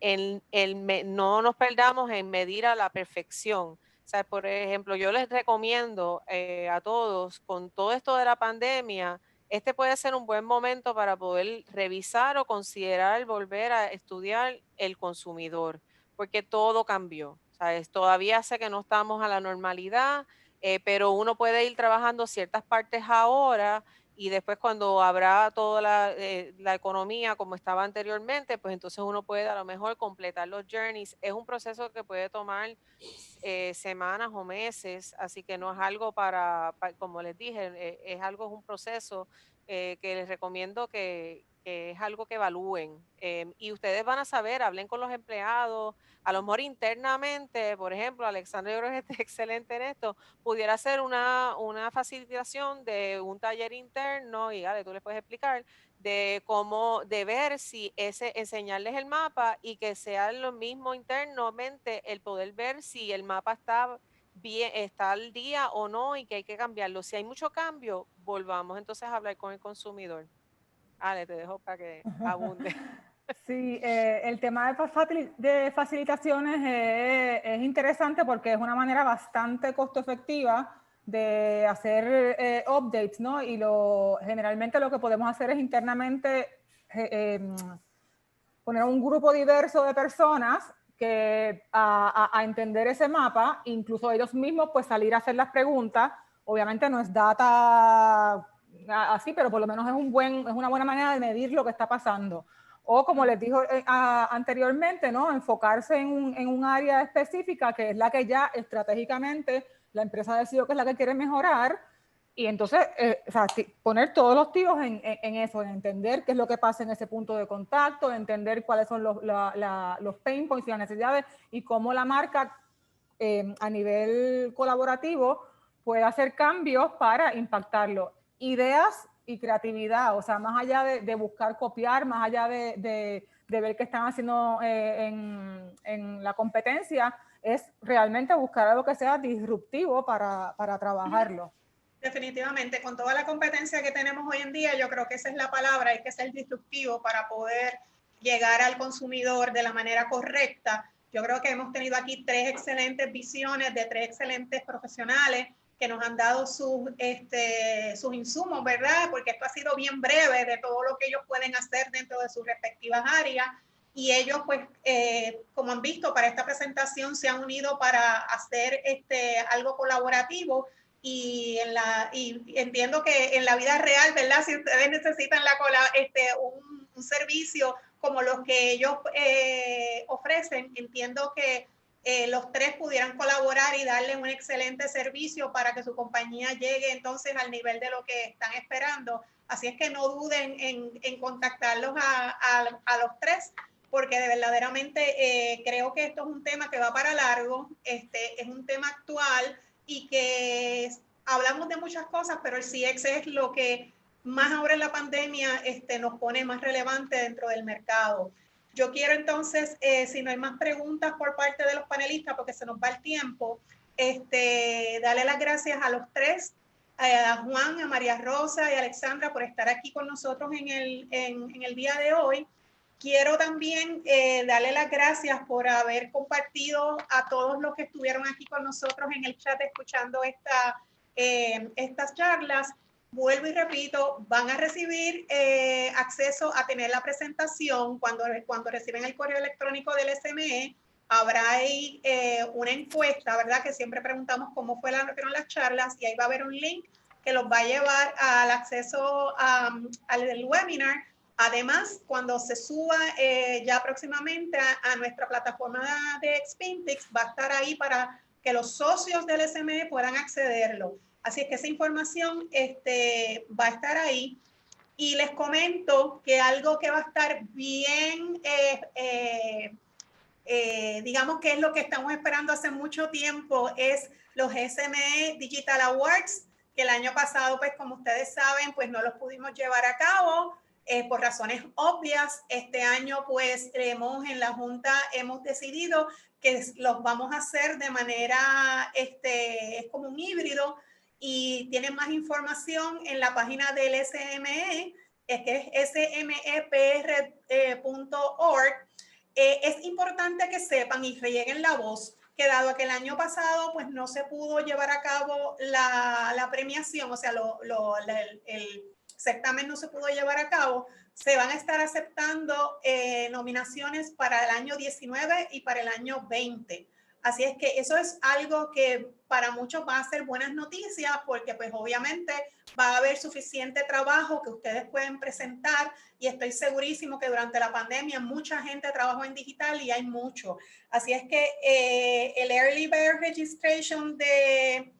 no nos perdamos en medir a la perfección. O sea, por ejemplo, yo les recomiendo a todos, con todo esto de la pandemia, este puede ser un buen momento para poder revisar o considerar volver a estudiar el consumidor, porque todo cambió. ¿Sabes? Todavía sé que no estamos a la normalidad, pero uno puede ir trabajando ciertas partes ahora y después cuando habrá toda la economía como estaba anteriormente, pues entonces uno puede a lo mejor completar los journeys. Es un proceso que puede tomar semanas o meses, así que no es algo como les dije, es un proceso que les recomiendo que es algo que evalúen. Y ustedes van a saber, hablen con los empleados, a lo mejor internamente, por ejemplo, Alexandra, yo creo que está excelente en esto, pudiera ser una facilitación de un taller interno, y Ale, tú les puedes explicar, de cómo, de ver si enseñarles el mapa y que sea lo mismo internamente el poder ver si el mapa está bien, está al día o no y que hay que cambiarlo. Si hay mucho cambio, volvamos entonces a hablar con el consumidor. Ale, te dejo para que abunde. Sí, el tema de facilitaciones es interesante porque es una manera bastante costo efectiva de hacer updates, ¿no? Y generalmente lo que podemos hacer es internamente poner un grupo diverso de personas que a entender ese mapa, incluso ellos mismos pues salir a hacer las preguntas. Obviamente no es data así, pero por lo menos es una buena manera de medir lo que está pasando. O como les dijo anteriormente, ¿no? Enfocarse en un área específica que es la que ya estratégicamente la empresa decidió que es la que quiere mejorar. Y entonces, o sea, poner todos los tiros en eso, en entender qué es lo que pasa en ese punto de contacto, entender cuáles son los pain points y las necesidades y cómo la marca a nivel colaborativo puede hacer cambios para impactarlo. Ideas y creatividad, o sea, más allá de buscar copiar, más allá de ver qué están haciendo en la competencia, es realmente buscar algo que sea disruptivo para trabajarlo. Definitivamente, con toda la competencia que tenemos hoy en día, yo creo que esa es la palabra, hay que ser disruptivo para poder llegar al consumidor de la manera correcta. Yo creo que hemos tenido aquí 3 excelentes visiones de 3 excelentes profesionales que nos han dado sus insumos, ¿verdad? Porque esto ha sido bien breve de todo lo que ellos pueden hacer dentro de sus respectivas áreas. Y ellos, pues, como han visto, para esta presentación se han unido para hacer algo colaborativo. Y entiendo que en la vida real, ¿verdad? Si ustedes necesitan un servicio como los que ellos ofrecen, entiendo que los 3 pudieran colaborar y darle un excelente servicio para que su compañía llegue entonces al nivel de lo que están esperando. Así es que no duden en contactarlos a los 3, porque verdaderamente creo que esto es un tema que va para largo, es un tema actual y que hablamos de muchas cosas, pero el CX es lo que más ahora en la pandemia nos pone más relevante dentro del mercado. Yo quiero entonces, si no hay más preguntas por parte de los panelistas, porque se nos va el tiempo, darle las gracias a los 3, a Juan, a María Rosa y a Alexandra por estar aquí con nosotros en el día de hoy. Quiero también darle las gracias por haber compartido a todos los que estuvieron aquí con nosotros en el chat escuchando estas charlas. Vuelvo y repito, van a recibir acceso a tener la presentación cuando reciben el correo electrónico del SME. Habrá ahí una encuesta, ¿verdad? Que siempre preguntamos cómo fueron las charlas y ahí va a haber un link que los va a llevar al acceso al webinar. Además, cuando se suba ya próximamente a nuestra plataforma de Expintix, va a estar ahí para que los socios del SME puedan accederlo. Así es que esa información va a estar ahí. Y les comento que algo que va a estar bien, digamos que es lo que estamos esperando hace mucho tiempo, es los SME Digital Awards, que el año pasado, pues como ustedes saben, pues no los pudimos llevar a cabo por razones obvias. Este año, pues en la Junta hemos decidido que los vamos a hacer de manera, es como un híbrido, y tienen más información en la página del SME, que es smepr.org. Es importante que sepan y rieguen la voz que dado que el año pasado pues no se pudo llevar a cabo la premiación, o sea, el certamen no se pudo llevar a cabo, se van a estar aceptando nominaciones para el año 19 y para el año 20. Así es que eso es algo que para muchos va a ser buenas noticias porque pues obviamente va a haber suficiente trabajo que ustedes pueden presentar y estoy segurísimo que durante la pandemia mucha gente trabajó en digital y hay mucho. Así es que el Early Bird Registration de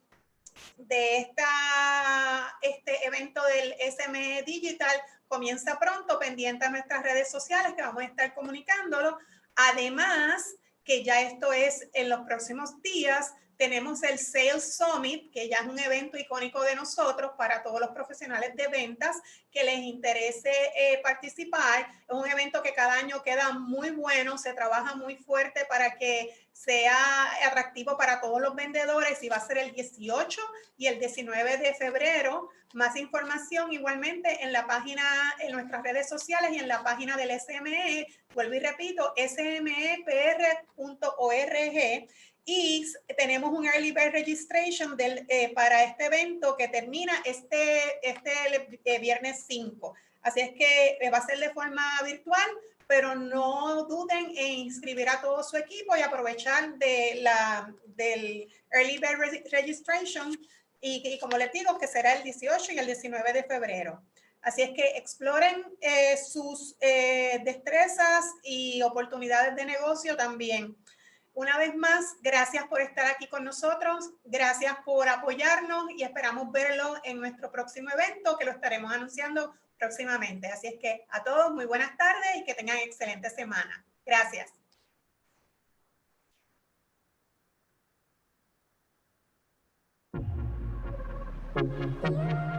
este evento del SME Digital comienza pronto, pendiente a nuestras redes sociales que vamos a estar comunicándolo. Además, que ya esto es en los próximos días, tenemos el Sales Summit, que ya es un evento icónico de nosotros para todos los profesionales de ventas que les interese participar. Es un evento que cada año queda muy bueno, se trabaja muy fuerte para que sea atractivo para todos los vendedores y va a ser el 18 y el 19 de febrero. Más información igualmente en la página, en nuestras redes sociales y en la página del SME. Vuelvo y repito, smepr.org. Y tenemos un Early Bird Registration para este evento que termina este viernes 5. Así es que va a ser de forma virtual, pero no duden en inscribir a todo su equipo y aprovechar del Early Bird Registration y como les digo, que será el 18 y el 19 de febrero. Así es que exploren sus destrezas y oportunidades de negocio también. Una vez más, gracias por estar aquí con nosotros, gracias por apoyarnos y esperamos verlo en nuestro próximo evento que lo estaremos anunciando próximamente. Así es que a todos muy buenas tardes y que tengan excelente semana. Gracias. Thank you.